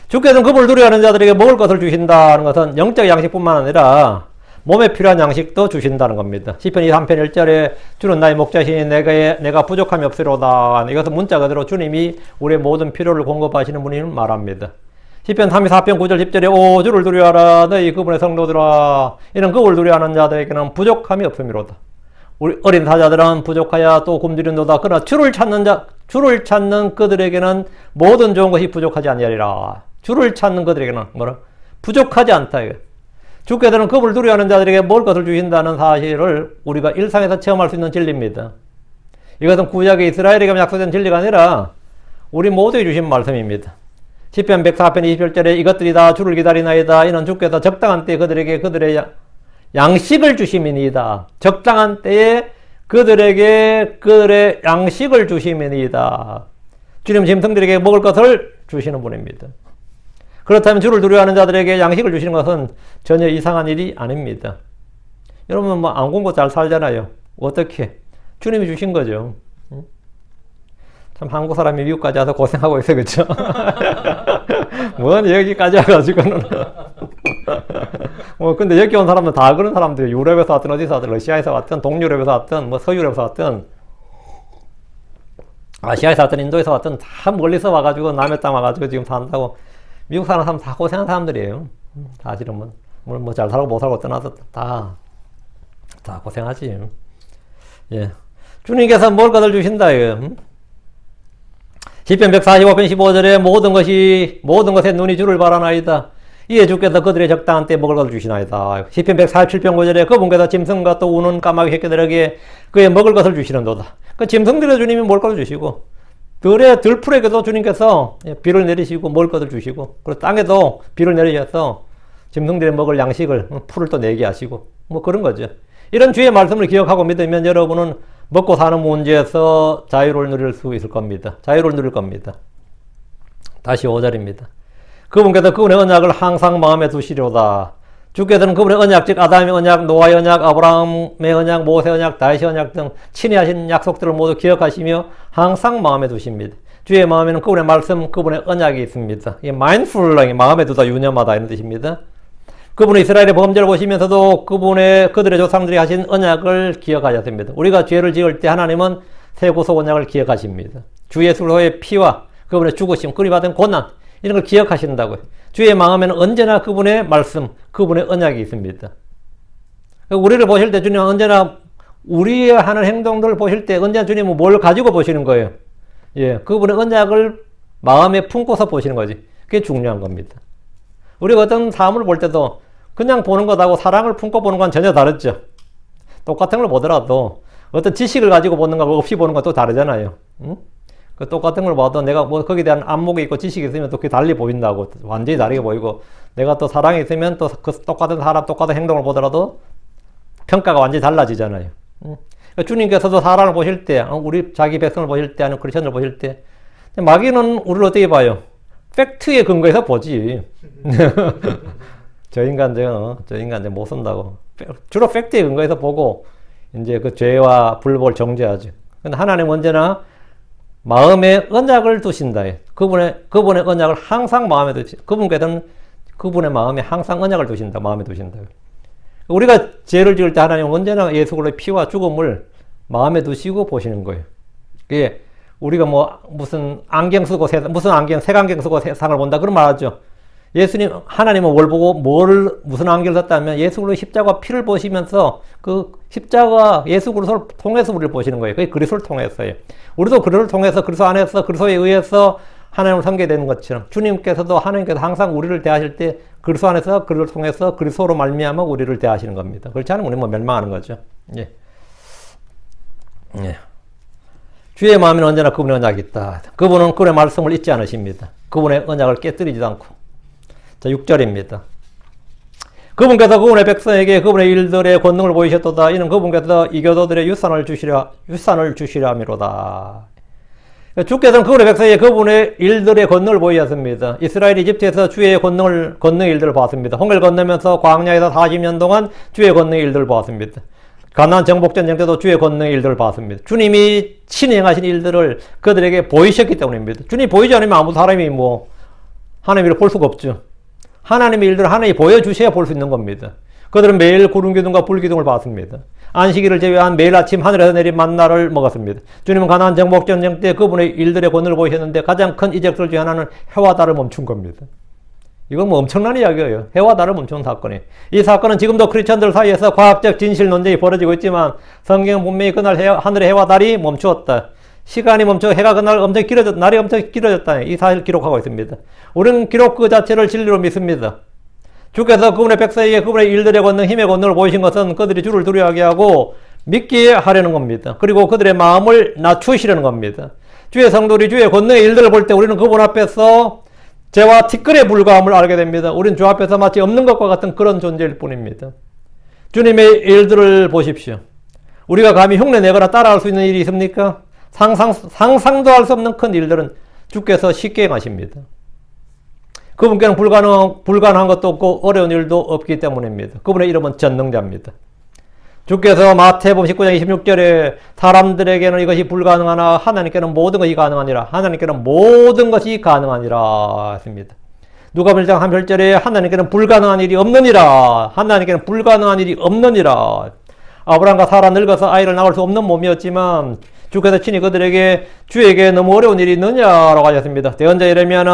주께서는 그분을 두려워하는 자들에게 먹을 것을 주신다는 것은 영적 양식뿐만 아니라 몸에 필요한 양식도 주신다는 겁니다. 시편 23편 1절에 주는 나의 목자시니 내가 부족함이 없으로다. 이것은 문자 그대로 주님이 우리의 모든 필요를 공급하시는 분임을 말합니다. 시편 34편 9절 10절에 오 주를 두려워하라 너희 그분의 성도들아 이는 그분을 두려워하는 자들에게는 부족함이 없음이로다. 우리 어린 사자들은 부족하여 또 굶주린도다. 그러나 주를 찾는 그들에게는 모든 좋은 것이 부족하지 아니하리라. 주를 찾는 그들에게는 뭐라? 부족하지 않다. 주께서는 그분을 두려워하는 자들에게 먹을 것을 주신다는 사실을 우리가 일상에서 체험할 수 있는 진리입니다. 이것은 구약의 이스라엘에게 약속된 진리가 아니라 우리 모두에 주신 말씀입니다. 시편 104편 21절에 이것들이 다 주를 기다리나이다. 이는 주께서 적당한 때에 그들에게 그들의 양식을 주심이니이다. 적당한 때에 그들에게 그들의 양식을 주심이니이다. 주님 짐승들에게 먹을 것을 주시는 분입니다. 그렇다면 주를 두려워하는 자들에게 양식을 주시는 것은 전혀 이상한 일이 아닙니다. 여러분 안 굶고 잘 살잖아요. 어떻게? 주님이 주신 거죠. 참 한국 사람이 미국까지 와서 고생하고 있어, 그렇죠? 뭔 여기까지 와가지고는 근데 여기 온 사람은 다 그런 사람들이 유럽에서 왔든 어디서 왔든 러시아에서 왔든 동유럽에서 왔든 서유럽에서 왔든 아시아에서 왔든 인도에서 왔든 다 멀리서 와가지고 남의 땅 와가지고 지금 산다고. 미국 사람 다 고생한 사람들이에요. 사실은 뭐 잘 살고 못 살고 떠나서 다 고생하지. 예. 주님께서 먹을 것을 주신다. 시편 145편 15절에 모든 것에 눈이 주를 바라나이다. 이에 주께서 그들의 적당한 때 먹을 것을 주시나이다. 시편 147편 9절에 그분께서 짐승과 또 우는 까마귀 새끼들에게 그의 먹을 것을 주시는도다. 그 짐승들의 주님이 먹을 것을 주시고 들풀에게도 주님께서 비를 내리시고 먹을 것을 주시고 그리고 땅에도 비를 내리셔서 짐승들이 먹을 양식을 풀을 또 내게 하시고 뭐 그런 거죠. 이런 주의 말씀을 기억하고 믿으면 여러분은 먹고 사는 문제에서 자유를 누릴 수 있을 겁니다. 자유를 누릴 겁니다. 다시 5절입니다. 그분께서 그분의 언약을 항상 마음에 두시려다. 주께서는 그분의 언약, 즉 아담의 언약, 노아의 언약, 아브라함의 언약, 모세의 언약, 다윗의 언약 등 친히 하신 약속들을 모두 기억하시며 항상 마음에 두십니다. 주의 마음에는 그분의 말씀, 그분의 언약이 있습니다. 이 mindfully 마음에 두다, 유념하다 이런 뜻입니다. 그분은 이스라엘의 범죄를 보시면서도 그들의 조상들이 하신 언약을 기억하셨습니다. 우리가 죄를 지을 때 하나님은 새 구속 언약을 기억하십니다. 주 예수의 피와 그분의 죽으심, 그리 받은 고난 이런 걸 기억하신다고요. 주의 마음에는 언제나 그분의 말씀, 그분의 언약이 있습니다. 우리를 보실 때 주님은 언제나 우리 하는 행동들을 보실 때 언제나 주님은 뭘 가지고 보시는 거예요. 예, 그분의 언약을 마음에 품고서 보시는 거지. 그게 중요한 겁니다. 우리가 어떤 사람을 볼 때도 그냥 보는 것하고 사랑을 품고 보는 건 전혀 다르죠. 똑같은 걸 보더라도 어떤 지식을 가지고 보는 거하고 없이 보는 것도 다르잖아요. 응? 그 똑같은 걸 봐도 내가 뭐 거기에 대한 안목이 있고 지식이 있으면 또 그게 달리 보인다고 완전히 다르게 보이고 내가 또 사랑이 있으면 또 그 똑같은 사람 똑같은 행동을 보더라도 평가가 완전히 달라지잖아요. 그러니까 주님께서도 사람을 보실 때 우리 자기 백성을 보실 때 아니면 크리스천을 보실 때 마귀는 우리를 어떻게 봐요? 팩트에 근거해서 보지. 저 인간 못 쓴다고. 주로 팩트에 근거해서 보고 이제 그 죄와 불법을 정죄하죠. 근데 하나님은 언제나 마음에 언약을 두신다. 그분의 언약을 항상 마음에 두신다. 그분께서는 그분의 마음에 항상 언약을 두신다. 마음에 두신다. 우리가 죄를 지을 때 하나님은 언제나 예수 그리스도의 피와 죽음을 마음에 두시고 보시는 거예요. 그게 우리가 뭐 무슨 안경 쓰고 무슨 안경 색안경 쓰고 세상을 본다 그런 말 하죠. 예수님 하나님은 뭘 보고 무슨 안경을 썼다면 예수 그리스도의 십자가 피를 보시면서 그 십자가 예수 그리스도를 통해서 우리를 보시는 거예요. 그게 그리스도를 통해서요. 우리도 그리스도를 통해서 그리스도 안에서 그리스도에 의해서 하나님을 섬기게 되는 것처럼 주님께서도 하나님께서 항상 우리를 대하실 때 그리스도 안에서 그를 통해서 그리스도로 말미암아 우리를 대하시는 겁니다. 그렇지 않으면 우리는 뭐 멸망하는 거죠. 예. 예. 주의 마음에는 언제나 그분의 언약이 있다. 그분은 그분의 말씀을 잊지 않으십니다. 그분의 언약을 깨뜨리지도 않고. 자, 6절입니다. 그분께서 그분의 백성에게 그분의 일들의 권능을 보이셨도다. 이는 그분께서 이교도들의 유산을 주시려 함이로다. 주께서는 그분의 백성에게 그분의 일들의 권능을 보이셨습니다. 이스라엘이 이집트에서 주의 권능의 일들을 보았습니다. 홍해를 건너면서 광야에서 40년 동안 주의 권능의 일들을 보았습니다. 가나안 정복전쟁 때도 주의 권능의 일들을 봤습니다. 주님이 친히 행하신 일들을 그들에게 보이셨기 때문입니다. 주님이 보이지 않으면 아무 사람이 뭐 하나님을 볼 수가 없죠. 하나님의 일들을 하나님이 보여주셔야 볼 수 있는 겁니다. 그들은 매일 구름기둥과 불기둥을 봤습니다. 안식일을 제외한 매일 아침 하늘에서 내린 만나를 먹었습니다. 주님은 가나안 정복전쟁 때 그분의 일들의 권능을 보이셨는데 가장 큰 이적들 중 하나는 해와 달을 멈춘 겁니다. 이건 뭐 엄청난 이야기예요. 해와 달을 멈춘 사건이에요. 이 사건은 지금도 크리스천들 사이에서 과학적 진실 논쟁이 벌어지고 있지만 성경은 분명히 그날 하늘의 해와 달이 멈추었다. 시간이 멈춰 해가 그날 엄청 길어졌다. 날이 엄청 길어졌다. 이 사실을 기록하고 있습니다. 우리는 기록 그 자체를 진리로 믿습니다. 주께서 그분의 백성에게 그분의 일들의 권능, 힘의 권능을 보이신 것은 그들이 주를 두려워하게 하고 믿게 하려는 겁니다. 그리고 그들의 마음을 낮추시려는 겁니다. 주의 성도들이 주의 권능의 일들을 볼 때 우리는 그분 앞에서 죄와 티끌에 불과함을 알게 됩니다. 우린 주 앞에서 마치 없는 것과 같은 그런 존재일 뿐입니다. 주님의 일들을 보십시오. 우리가 감히 흉내내거나 따라할 수 있는 일이 있습니까? 상상도 할 수 없는 큰 일들은 주께서 쉽게 행하십니다. 그분께는 불가능한 것도 없고 어려운 일도 없기 때문입니다. 그분의 이름은 전능자입니다. 주께서 마태복음 19장 26절에 사람들에게는 이것이 불가능하나 하나님께는 모든 것이 가능하니라. 하나님께는 모든 것이 가능하니라 했습니다. 누가복음 1장 한 절절에 하나님께는 불가능한 일이 없느니라. 하나님께는 불가능한 일이 없느니라. 아브라함과 사라 늙어서 아이를 낳을 수 없는 몸이었지만 주께서 친히 그들에게 주에게 너무 어려운 일이 있느냐라고 하셨습니다. 대언자 예레미야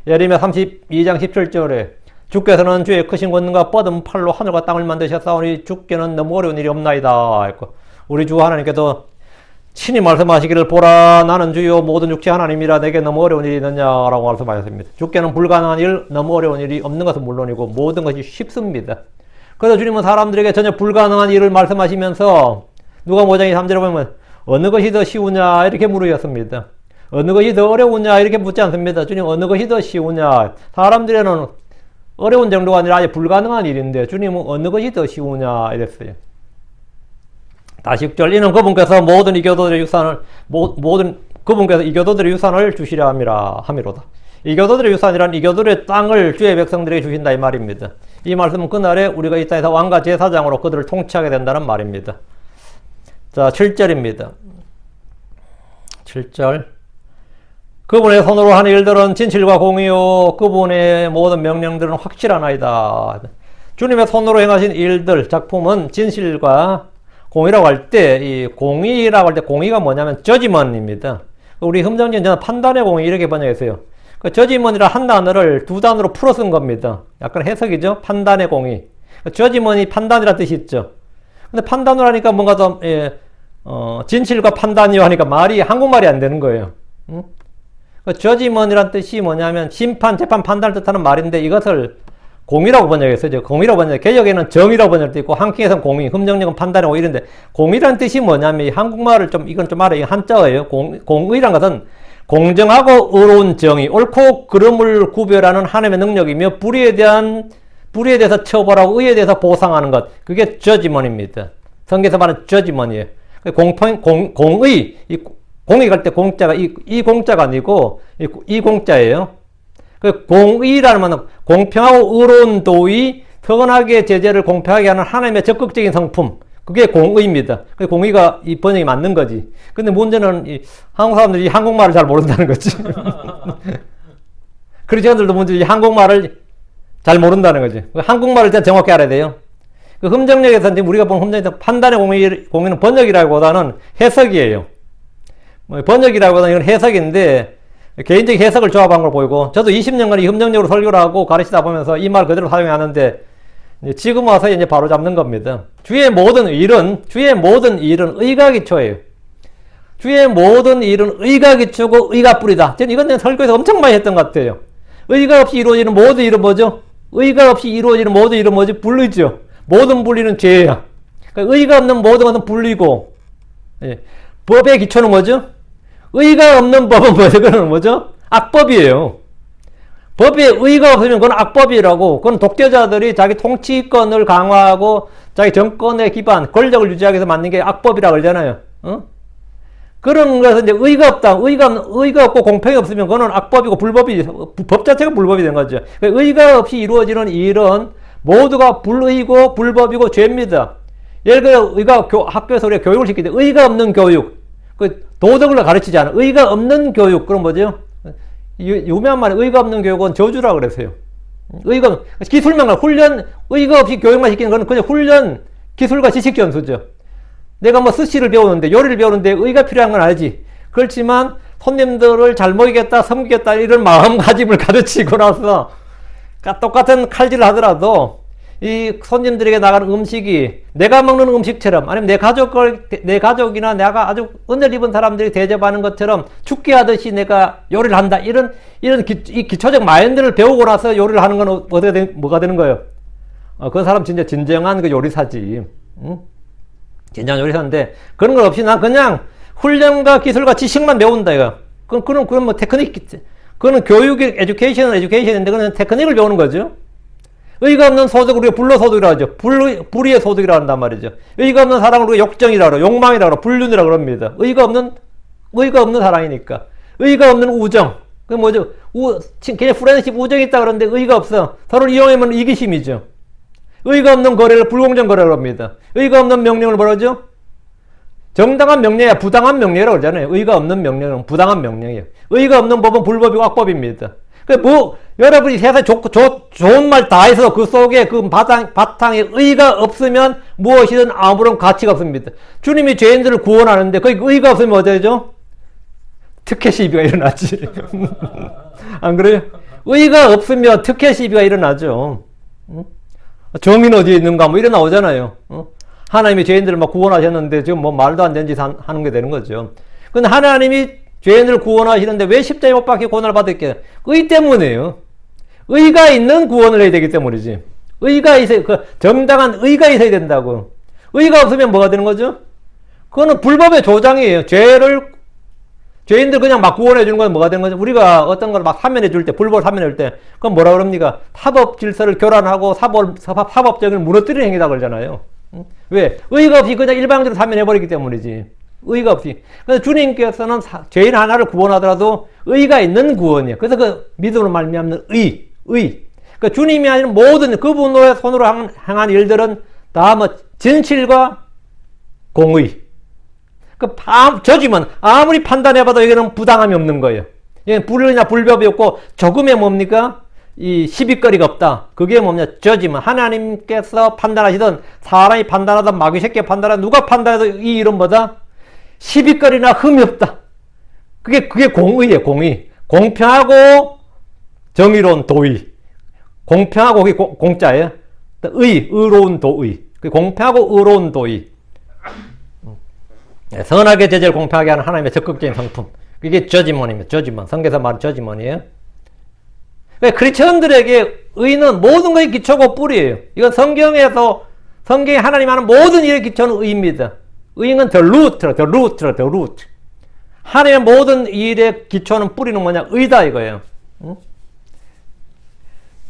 32장 17절에 주께서는 주의 크신 권능과 뻗은 팔로 하늘과 땅을 만드셨사오니 주께는 너무 어려운 일이 없나이다 했고, 우리 주 하나님께서 친히 말씀하시기를 보라 나는 주요 모든 육체 하나님이라 내게 너무 어려운 일이 있느냐라고 말씀하셨습니다. 주께는 불가능한 일, 너무 어려운 일이 없는 것은 물론이고 모든 것이 쉽습니다. 그래서 주님은 사람들에게 전혀 불가능한 일을 말씀하시면서 누가복음 5장 3절에 보면 어느 것이 더 쉬우냐 이렇게 물으셨습니다. 어느 것이 더 어려우냐 이렇게 묻지 않습니다. 주님 어느 것이 더 쉬우냐. 사람들에는 어려운 정도가 아니라 아예 불가능한 일인데 주님은 어느 것이 더 쉬우냐 이랬어요. 다시 6절 이는 그분께서 모든 이교도들의 유산을 주시려 함이로다. 이교도들의 유산이란 이교도들의 땅을 주의 백성들에게 주신다 이 말입니다. 이 말씀은 그날에 우리가 이 땅에서 왕과 제사장으로 그들을 통치하게 된다는 말입니다. 자, 7절입니다. 7절 그분의 손으로 하는 일들은 진실과 공의요 그분의 모든 명령들은 확실하나이다. 주님의 손으로 행하신 일들, 작품은 진실과 공의라고 할 때, 이 공의라고 할 때 공의가 뭐냐면 저지먼입니다. 우리 흠정진 저는 판단의 공의 이렇게 번역했어요. 그 저지먼이라 한 단어를 두 단어로 풀어 쓴 겁니다. 약간 해석이죠. 판단의 공의. 저지먼이 판단이라는 뜻이 있죠. 근데 판단을 하니까 뭔가 좀 진실과 판단이요 하니까 말이 한국말이 안 되는 거예요. 응? 저지먼이란 뜻이 뭐냐면 심판, 재판, 판단을 뜻하는 말인데 이것을 공의라고 번역했어요. 공의라고 번역. 개혁에는 정의라고 번역도 있고 한킹에서는 공의, 흠정력은 판단이고 이런데 공의란 뜻이 뭐냐면 한국말을 이건 좀 알아요. 한자어예요. 공의란 것은 공정하고 의로운 정의, 옳고 그름을 구별하는 하나님의 능력이며 불의에 대해서 처벌하고 의에 대해서 보상하는 것. 그게 저지먼입니다. 성경에서 말하는 저지먼이에요. 공의, 공의 갈 때 공자가 이 공자가 아니고 이 공자예요. 그 공의라는 말은 공평하고 의로운 도의, 선하게 제재를 공평하게 하는 하나님의 적극적인 성품. 그게 공의입니다. 그 공의가 이 번역이 맞는 거지. 근데 문제는 한국 사람들이 한국말을 잘 모른다는 거지. 크리스천들도 문제 이 한국말을 잘 모른다는 거지. 한국말을 정확히 알아야 돼요. 그 흠정력에서 이제 우리가 본 흠정력 판단의 공의는 번역이라기보다는 해석이에요. 뭐 번역이라기보다는 이건 해석인데 개인적인 해석을 조합한 걸 보이고 저도 20년간 이 흠정력으로 설교를 하고 가르치다 보면서 이 말 그대로 사용하는데 지금 와서 이제 바로 잡는 겁니다. 주의 모든 일은 의가 기초예요. 주의 모든 일은 의가 기초고 의가 뿌리다. 저는 이건 설교에서 엄청 많이 했던 것 같아요. 의가 없이 이루어지는 모든 일은 뭐죠? 의가 없이 이루어지는 모든 일은 뭐지? 불의죠. 모든 불의는 죄야. 그러니까 의가 없는 모든 것은 불의고, 예. 법의 기초는 뭐죠? 의가 없는 법은 뭐죠? 그건 뭐죠? 악법이에요. 법에 의가 없으면 그건 악법이라고. 그건 독재자들이 자기 통치권을 강화하고 자기 정권의 기반, 권력을 유지하기 위해서 만든 게 악법이라고 그러잖아요. 어? 그런 것은 이제 의가 없고 공평이 없으면 그거는 악법이고 법 자체가 불법이 된 거죠. 그러니까 의가 없이 이루어지는 일은 모두가 불의고 불법이고 죄입니다. 예를 들어 우리가 학교에서 우리가 교육을 시킬 때 의가 없는 교육, 그 도덕을 가르치지 않아. 의가 없는 교육, 그럼 뭐죠? 유명한 말에 의가 없는 교육은 저주라 그랬어요. 기술만 훈련, 의가 없이 교육만 시키는 건 그냥 훈련, 기술과 지식 전수죠. 내가 뭐 스시를 배우는데, 요리를 배우는데 의가 필요한 건 알지. 그렇지만 손님들을 잘 먹이겠다, 섬기겠다 이런 마음가짐을 가르치고 나서 똑같은 칼질을 하더라도 이 손님들에게 나가는 음식이 내가 먹는 음식처럼, 아니면 내 가족이나 내가 아주 은혜를 입은 사람들이 대접하는 것처럼 죽게 하듯이 내가 요리를 한다. 이런 이 기초적 마인드를 배우고 나서 요리를 하는 건 뭐가 되는 거예요? 그 사람 진짜 진정한 그 요리사지. 응? 진정한 요리사인데, 그런 거 없이 난 그냥 훈련과 기술과 지식만 배운다, 이거. 그건 뭐 테크닉, 그거는 에듀케이션인데, 그건 테크닉을 배우는 거죠. 의가 없는 소득을 우리가 불로소득이라고 하죠. 불의의 소득이라고 한단 말이죠. 의가 없는 사랑을 우리가 욕정이라고 그러고, 욕망이라고 그러고, 불륜이라고 그럽니다. 의가 없는 사랑이니까. 의가 없는 우정. 그게 뭐죠? 그냥 프렌드십 우정이 있다 그러는데 의가 없어. 서로를 이용하면 이기심이죠. 의가 없는 거래를 불공정 거래라고 합니다. 의가 없는 명령을 뭐라 하죠? 정당한 명령이야 부당한 명령이라고 그러잖아요. 의가 없는 명령은 부당한 명령이에요. 의가 없는 법은 불법이고 악법입니다. 여러분이 세상에 좋은 말 다 해서 그 속에 그 바탕에 의가 없으면 무엇이든 아무런 가치가 없습니다. 주님이 죄인들을 구원하는데 거기 의가 없으면 어쩌죠? 특혜 시비가 일어나지. 안 그래요? 의가 없으면 특혜 시비가 일어나죠. 정의는 어디에 있는가 뭐 이런 나오잖아요. 하나님이 죄인들을 막 구원하셨는데 지금 뭐 말도 안 되는 짓 하는 게 되는 거죠. 근데 하나님이 죄인들을 구원하시는데 왜 십자가에 못 박혀 고난을 받을게요? 의 때문이에요. 의가 있는 구원을 해야 되기 때문이지. 의가 있어야, 정당한 의가 있어야 된다고. 의가 없으면 뭐가 되는 거죠? 그거는 불법의 조장이에요. 죄인들 그냥 막 구원해 주는 건 뭐가 되는 거죠? 우리가 어떤 걸 막 사면해 줄 때, 불법을 사면해 줄 때, 그건 뭐라 그럽니까? 사법 질서를 교란하고 사법적인 무너뜨리는 행위다 그러잖아요. 왜? 의가 없이 그냥 일방적으로 사면해 버리기 때문이지. 의가 없이. 그래서 주님께서는 죄인 하나를 구원하더라도 의가 있는 구원이에요. 그래서 그 믿음으로 말미암는 의. 그러니까 주님이 아니라 모든 그분의 손으로 행한 일들은 다 뭐 진실과 공의. 저지만 아무리 판단해봐도 이거는 부당함이 없는 거예요. 이건 불의나 불법이 없고 조금의 뭡니까? 이 시비거리가 없다. 그게 뭐냐? 저지만 하나님께서 판단하시든 사람이 판단하든 마귀 새끼가 판단하든 누가 판단해도 이 일은 뭐다? 시비거리나 흠이 없다. 그게 공의예요. 공의. 공평하고 정의로운 도의. 공평하고 그게 공짜예요. 의로운 도의. 공평하고 의로운 도의. 선하게 제재를 공평하게 하는 하나님의 적극적인 성품. 그게 저지먼입니다. 저지먼. 성경에서 말하는 저지먼이에요. 크리스천들에게 의는 모든 것의 기초고 뿌리예요. 이건 성경이 하나님 하는 모든 일의 기초는 의입니다. 의는 the root. 하나님의 모든 일의 기초는 뿌리는 뭐냐? 의다 이거예요. 응?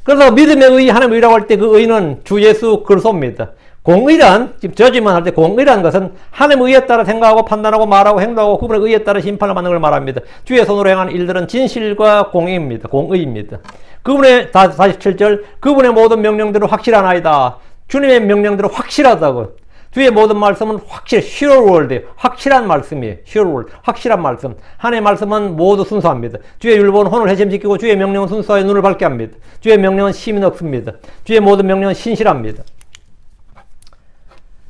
그래서 믿음의 의, 하나님의 의라고 할 때 그 의는 주 예수 그리스도입니다. 공의란, 지금 저지만 할 때 공의란 것은 하나님의 의에 따라 생각하고 판단하고 말하고 행동하고 그분의 의에 따라 심판을 받는 걸 말합니다. 주의 손으로 행하는 일들은 진실과 공의입니다. 공의입니다. 그분의 47절 그분의 모든 명령들은 확실하나이다. 주님의 명령들은 확실하다고. 주의 모든 말씀은 sure word예요. 확실한 말씀이에요. sure word. 확실한 말씀. 하나님의 말씀은 모두 순수합니다. 주의 율법은 혼을 회심시키고 주의 명령은 순수하여 눈을 밝게 합니다. 주의 명령은 심이 없습니다. 주의 모든 명령은 신실합니다.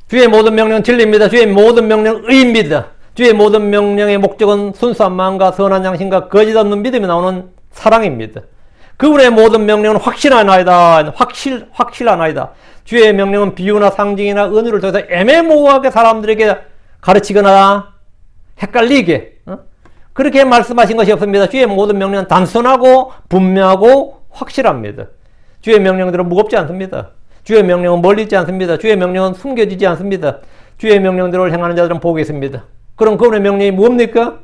주의 모든 명령은 진리입니다. 주의 모든 명령은 의입니다. 주의 모든 명령의 목적은 순수한 마음과 선한 양심과 거짓 없는 믿음이 나오는 사랑입니다. 그분의 모든 명령은 확실하나이다. 확실하나이다. 주의 명령은 비유나 상징이나 은유를 통해서 애매모호하게 사람들에게 가르치거나 헷갈리게 그렇게 말씀하신 것이 없습니다. 주의 모든 명령은 단순하고 분명하고 확실합니다. 주의 명령들은 무겁지 않습니다. 주의 명령은 멀리 있지 않습니다. 주의 명령은 숨겨지지 않습니다. 주의 명령대로 행하는 자들은 복이 있습니다. 그럼 그분의 명령이 뭡니까?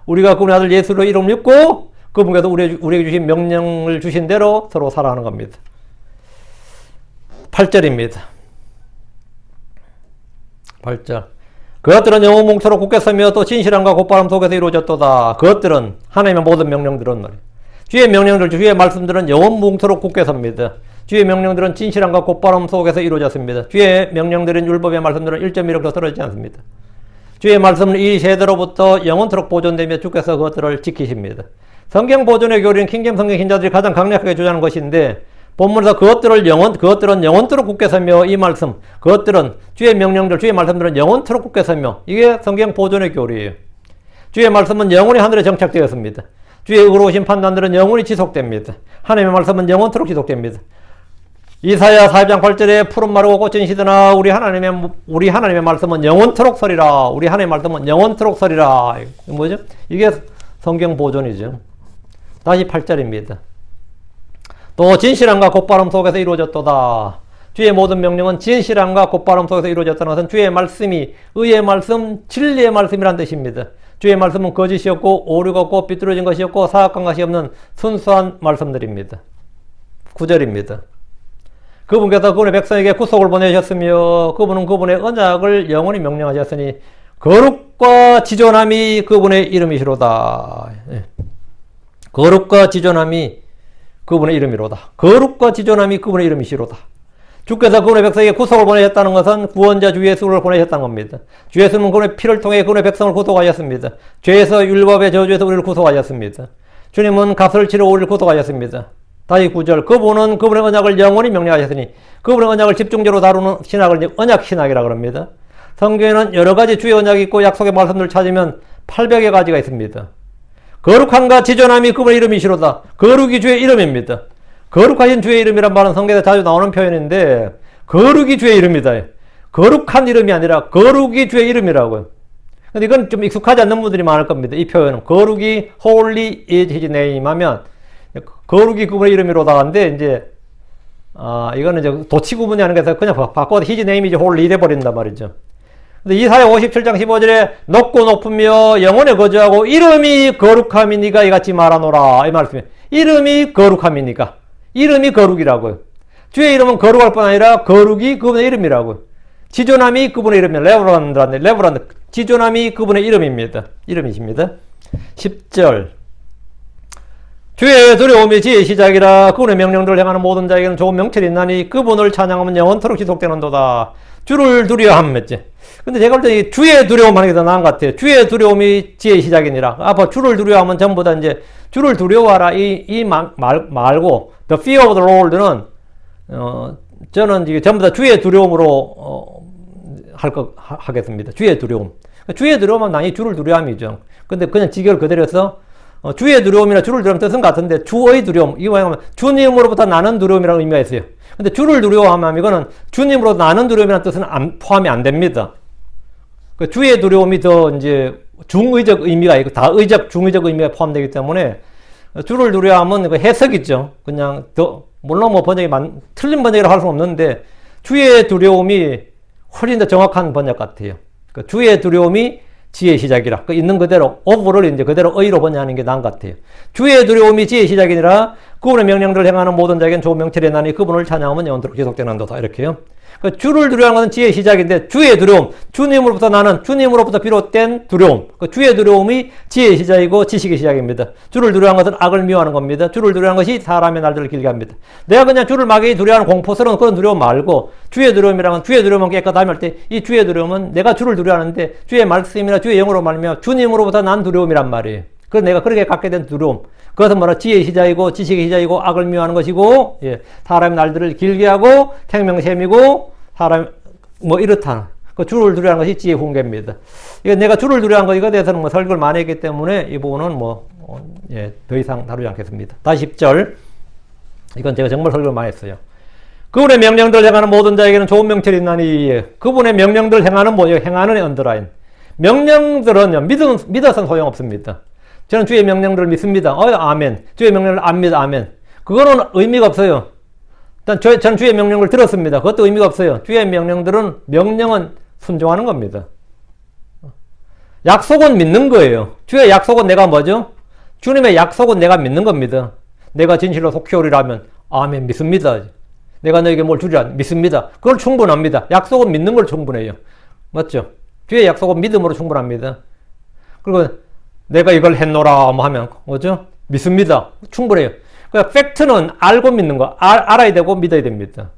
우리가 그분의 아들 예수로 이름을 믿고 그분께서 우리에게 주신 명령을 주신 대로 서로 살아가는 겁니다. 8절입니다. 8절. 그것들은 영혼 뭉쳐로 굳게 서며 또 진실함과 곧바람 속에서 이루어졌도다. 그것들은 하나님의 모든 명령들은 말이에요. 주의 명령들, 주의 말씀들은 영혼 뭉쳐로 굳게 섭니다. 주의 명령들은 진실함과 곧바람 속에서 이루어졌습니다. 주의 명령들인 율법의 말씀들은 1.1억 떨어지지 않습니다. 주의 말씀은 이 세대로부터 영원토록 보존되며 주께서 그것들을 지키십니다. 성경 보존의 교리는 킹잼 성경 신자들이 가장 강력하게 주장하는 것인데 본문에서 그것들은 영원토록 굳게 서며 이 말씀, 그것들은 주의 명령들, 주의 말씀들은 영원토록 굳게 서며 이게 성경 보존의 교리예요. 주의 말씀은 영원히 하늘에 정착되었습니다. 주의 의로우신 판단들은 영원히 지속됩니다. 하나님의 말씀은 영원토록 지속됩니다. 이사야 4장 8절에 푸른 마르고 꽃은 시드나 우리 하나님의 말씀은 영원토록 서리라. 우리 하나님의 말씀은 영원토록 서리라. 뭐죠? 이게 성경 보존이죠. 다시 8절입니다. 또 진실함과 곧바람 속에서 이루어졌도다. 주의 모든 명령은 진실함과 곧바람 속에서 이루어졌다는 것은 주의 말씀이 의의 말씀, 진리의 말씀이란 뜻입니다. 주의 말씀은 거짓이 없고 오류가 없고 삐뚤어진 것이 없고 사악한 것이 없는 순수한 말씀들입니다. 9절입니다. 그분께서 그분의 백성에게 구속을 보내셨으며 그분은 그분의 언약을 영원히 명령하셨으니 거룩과 지존함이 그분의 이름이시로다. 거룩과 지존함이 그분의 이름이로다. 거룩과 지존함이 그분의 이름이시로다. 주께서 그분의 백성에게 구속을 보내셨다는 것은 구원자 주 예수를 보내셨다는 겁니다. 주 예수는 그분의 피를 통해 그분의 백성을 구속하셨습니다. 죄에서 율법의 저주에서 우리를 구속하셨습니다. 주님은 값을 치러 우리를 구속하셨습니다. 다시 9절. 그분은 그분의 언약을 영원히 명령하셨으니 그분의 언약을 집중적으로 다루는 신학을 언약신학이라고 합니다. 성경에는 여러 가지 주의 언약이 있고 약속의 말씀들을 찾으면 800여 가지가 있습니다. 거룩함과 지존함이 그분의 이름이시로다. 거룩이 주의 이름입니다. 거룩하신 주의 이름이란 말은 성경에 자주 나오는 표현인데 거룩이 주의 이름이다. 거룩한 이름이 아니라 거룩이 주의 이름이라고요. 근데 이건 좀 익숙하지 않는 분들이 많을 겁니다. 이 표현은 거룩이 holy is his name 하면 거룩이 그분의 이름이로다인데 이제 이거는 이제 도치 구분이 아닌 게서 그냥 바꿔서 his name이지 holy 이래 버린단 말이죠. 근데 이사야 57장 15절에 높고 높으며 영원에 거주하고 이름이 거룩함이니까 이같이 말하노라 이 말씀이에요. 이름이 거룩함이니까 이름이 거룩이라고요. 주의 이름은 거룩할 뿐 아니라 거룩이 그분의 이름이라고요. 지존함이 그분의 이름입니다. 레브란드 지존함이 그분의 이름입니다. 이름이십니다. 10절 주의 두려움이 지혜의 시작이라 그분의 명령들을 행하는 모든 자에게는 좋은 명철이 있나니 그분을 찬양하면 영원토록 지속되는도다. 주를 두려워함 했지. 근데 제가 볼 때 주의 두려움 하는 게 더 나은 것 같아요. 주의 두려움이 지혜의 시작이니라. 주를 두려워하면 전부 다 이제 주를 두려워하라 이 말고 the fear of the Lord는 저는 이게 전부 다 주의 두려움으로 하겠습니다. 주의 두려움. 주의 두려움은 당연히 주를 두려움이죠. 근데 그냥 직역을 그대로 해서 주의 두려움이나 주를 두려움 뜻은 같은데 주의 두려움 이거 뭐냐면 주님으로부터 나는 두려움이라는 의미가 있어요. 근데 주를 두려워하면 이거는 주님으로부터 나는 두려움이라는 뜻은 포함이 안 됩니다. 주의 두려움이 더 이제 중의적 의미가 있고 다의적 중의적 의미가 포함되기 때문에 주를 두려워하면 그 해석이죠. 그냥 더 물론 뭐 번역이 틀린 번역이라고 할 수는 없는데 주의 두려움이 훨씬 더 정확한 번역 같아요. 주의 두려움이 지혜의 시작이라. 있는 그대로 오브를 이제 그대로 의로 번역하는 게 나은 것 같아요. 주의 두려움이 지혜의 시작이니라 그분의 명령들을 행하는 모든 자에게는 좋은 명철이 나니 그분을 찬양하면 영원토록 지속되는도다. 이렇게요. 주를 두려워하는 것은 지혜의 시작인데 주의 두려움, 주님으로부터 나는 주님으로부터 비롯된 두려움. 주의 두려움이 지혜의 시작이고 지식의 시작입니다. 주를 두려워하는 것은 악을 미워하는 겁니다. 주를 두려워하는 것이 사람의 날들을 길게 합니다. 내가 그냥 주를 막연히 두려워하는 공포스러운 그런 두려움 말고 주의 두려움이라는 주의 두려움은 깨끗하며 할 때 이 주의 두려움은 내가 주를 두려워하는데 주의 말씀이나 주의 영으로 말미암아 주님으로부터 난 두려움이란 말이에요. 그래서 내가 그렇게 갖게 된 두려움. 그것은 뭐라 지혜의 시작이고 지식의 시작이고 악을 미워하는 것이고 사람의 날들을 길게 하고 생명샘이고 사람 뭐 이렇다. 그 주를 두려는 것이 지혜 훈계입니다. 이거 내가 주를 두려는 거 이거에 대해서는 뭐 설교를 많이 했기 때문에 이 부분은 더 이상 다루지 않겠습니다. 다시 10절. 이건 제가 정말 설교를 많이 했어요. 그분의 명령들을 행하는 모든 자에게는 좋은 명철이 있나니. 그분의 명령들을 행하는 뭐예요? 행하는 언더라인. 명령들은 믿어서는 소용없습니다. 저는 주의 명령들을 믿습니다. 아멘. 주의 명령을 안 믿어. 아멘. 그거는 의미가 없어요. 일단 저는 주의 명령을 들었습니다. 그것도 의미가 없어요. 주의 명령은 순종하는 겁니다. 약속은 믿는 거예요. 주의 약속은 내가 뭐죠? 주님의 약속은 내가 믿는 겁니다. 내가 진실로 속히 오리라면 아멘 믿습니다. 내가 너에게 뭘 주리라 믿습니다. 그걸 충분합니다. 약속은 믿는 걸 충분해요. 맞죠? 주의 약속은 믿음으로 충분합니다. 그리고 내가 이걸 했노라 하면 뭐죠? 믿습니다. 충분해요. 그러니까 팩트는 알고 믿는 거, 알아야 되고 믿어야 됩니다.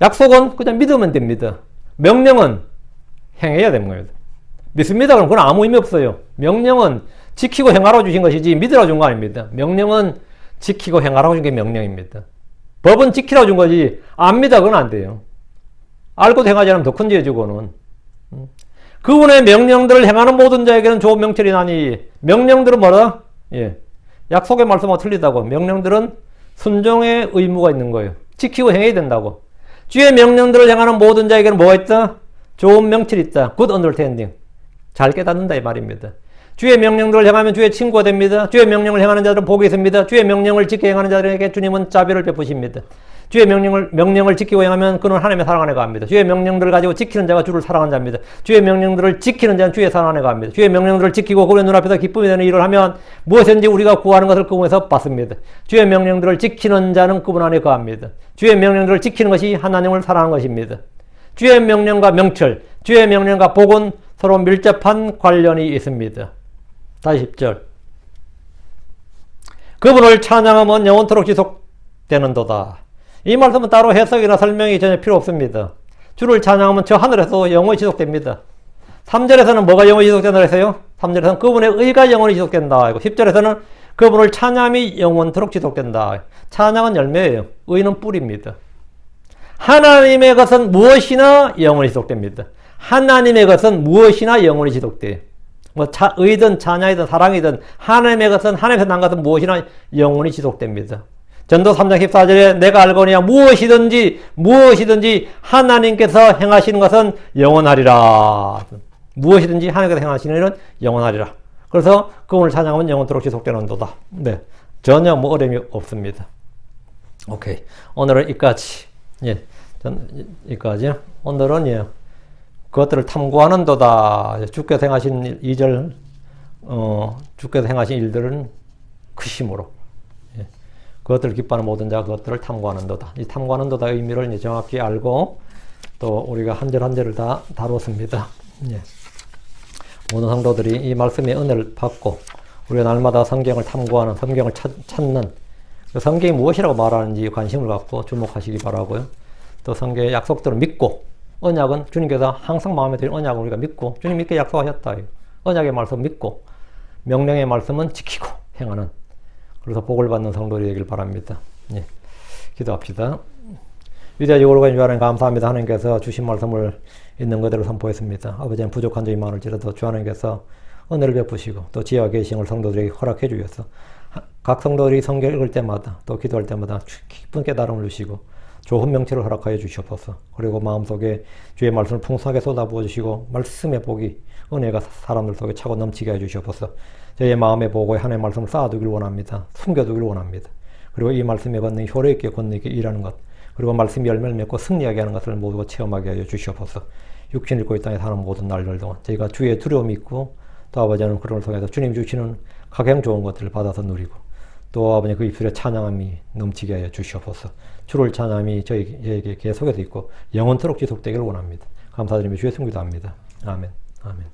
약속은 그냥 믿으면 됩니다. 명령은 행해야 되는 겁니다. 믿습니다. 그럼 그건 아무 의미 없어요. 명령은 지키고 행하라고 주신 것이지 믿으라고 준 거 아닙니다. 명령은 지키고 행하라고 준 게 명령입니다. 법은 지키라고 준 거지 압니다. 그건 안 돼요. 알고도 행하지 않으면 더 큰 죄죠. 그거는. 그분의 명령들을 행하는 모든 자에게는 좋은 명철이 나니. 명령들은 뭐라? 약속의 말씀과 틀리다고. 명령들은 순종의 의무가 있는 거예요. 지키고 행해야 된다고. 주의 명령들을 행하는 모든 자에게는 뭐가 있다? 좋은 명철이 있다. Good understanding. 잘 깨닫는다 이 말입니다. 주의 명령들을 행하면 주의 친구가 됩니다. 주의 명령을 행하는 자들은 복이 있습니다. 주의 명령을 지켜 행하는 자들에게 주님은 자비를 베푸십니다. 주의 명령을 지키고 행하면 그는 하나님의 사랑 안에 거합니다. 주의 명령들을 가지고 지키는 자가 주를 사랑하는 자입니다. 주의 명령들을 지키는 자는 주의 사랑 안에 거합니다. 주의 명령들을 지키고 그분의 눈앞에서 기쁨이 되는 일을 하면 무엇이든지 우리가 구하는 것을 그분에서 받습니다. 주의 명령들을 지키는 자는 그분 안에 거합니다. 주의 명령들을 지키는 것이 하나님을 사랑하는 것입니다. 주의 명령과 명철, 주의 명령과 복은 서로 밀접한 관련이 있습니다. 다시 10절. 그분을 찬양하면 영원토록 지속되는도다. 이 말씀은 따로 해석이나 설명이 전혀 필요 없습니다. 주를 찬양하면 저 하늘에서 영원히 지속됩니다. 3절에서는 뭐가 영원히 지속된다 했어요? 3절에서는 그분의 의가 영원히 지속된다. 10절에서는 그분을 찬양이 영원토록 지속된다. 찬양은 열매예요. 의는 뿌리입니다. 하나님의 것은 무엇이나 영원히 지속됩니다. 하나님의 것은 무엇이나 영원히 지속돼요. 의든 찬양이든 사랑이든 하나님의 것은 하나님에서 난 것은 무엇이나 영원히 지속됩니다. 전도 3장 14절에 내가 알거니와 무엇이든지 하나님께서 행하시는 것은 영원하리라. 무엇이든지 하나님께서 행하시는 일은 영원하리라. 그래서 그분을 찬양하면 영원토록 지속되는도다. 네, 전혀 어려움이 없습니다. 오케이. 오늘은 여기까지. 여기까지. 오늘은 그것들을 탐구하는도다. 주께서 행하신 2절, 주께서 행하신 일들은 그 힘으로. 그것들을 기뻐하는 모든 자가 그것들을 탐구하는도다. 이 탐구하는도다의 의미를 정확히 알고 또 우리가 한 절 한 절을 다 다뤘습니다. 모든 성도들이 이 말씀의 은혜를 받고 우리가 날마다 성경을 탐구하는, 성경을 찾는 그 성경이 무엇이라고 말하는지 관심을 갖고 주목하시기 바라고요. 또 성경의 약속들을 믿고 언약은 주님께서 항상 마음에 드는 언약을 우리가 믿고 주님 믿게 약속하셨다. 언약의 말씀 믿고 명령의 말씀은 지키고 행하는 그래서 복을 받는 성도들이 되길 바랍니다. 기도합시다. 위대하시고 거룩하신 주 하나님 감사합니다. 하나님께서 주신 말씀을 있는 그대로 선포했습니다. 아버지는 부족한 점이 많을지라도 주 하나님께서 은혜를 베푸시고 또 지혜와 계시를 성도들에게 허락해 주셔서 각 성도들이 성경 읽을 때마다 또 기도할 때마다 깊은 깨달음을 주시고 좋은 명철을 허락하여 주시옵소서. 그리고 마음속에 주의 말씀을 풍성하게 쏟아부어 주시고 말씀의 복이 은혜가 사람들 속에 차고 넘치게 해 주시옵소서. 저희의 마음의 보고에 하나님의 말씀을 쌓아두길 원합니다. 숨겨두길 원합니다. 그리고 이 말씀의 권능이 효력 있게 권능 있게 일하는 것 그리고 말씀이 열매를 맺고 승리하게 하는 것을 모두 체험하게 하여 주시옵소서. 육신 입고 이 땅에 사는 모든 날들 동안 저희가 주의 두려움이 있고 또 아버지는 그런 걸 통해서 주님 주시는 각양 좋은 것들을 받아서 누리고 또 아버지 그 입술에 찬양함이 넘치게 하여 주시옵소서. 주를 찬양함이 저희에게 계속해서 있고 영원토록 지속되기를 원합니다. 감사드리며 주의 승리도 합니다. 아멘. 아멘.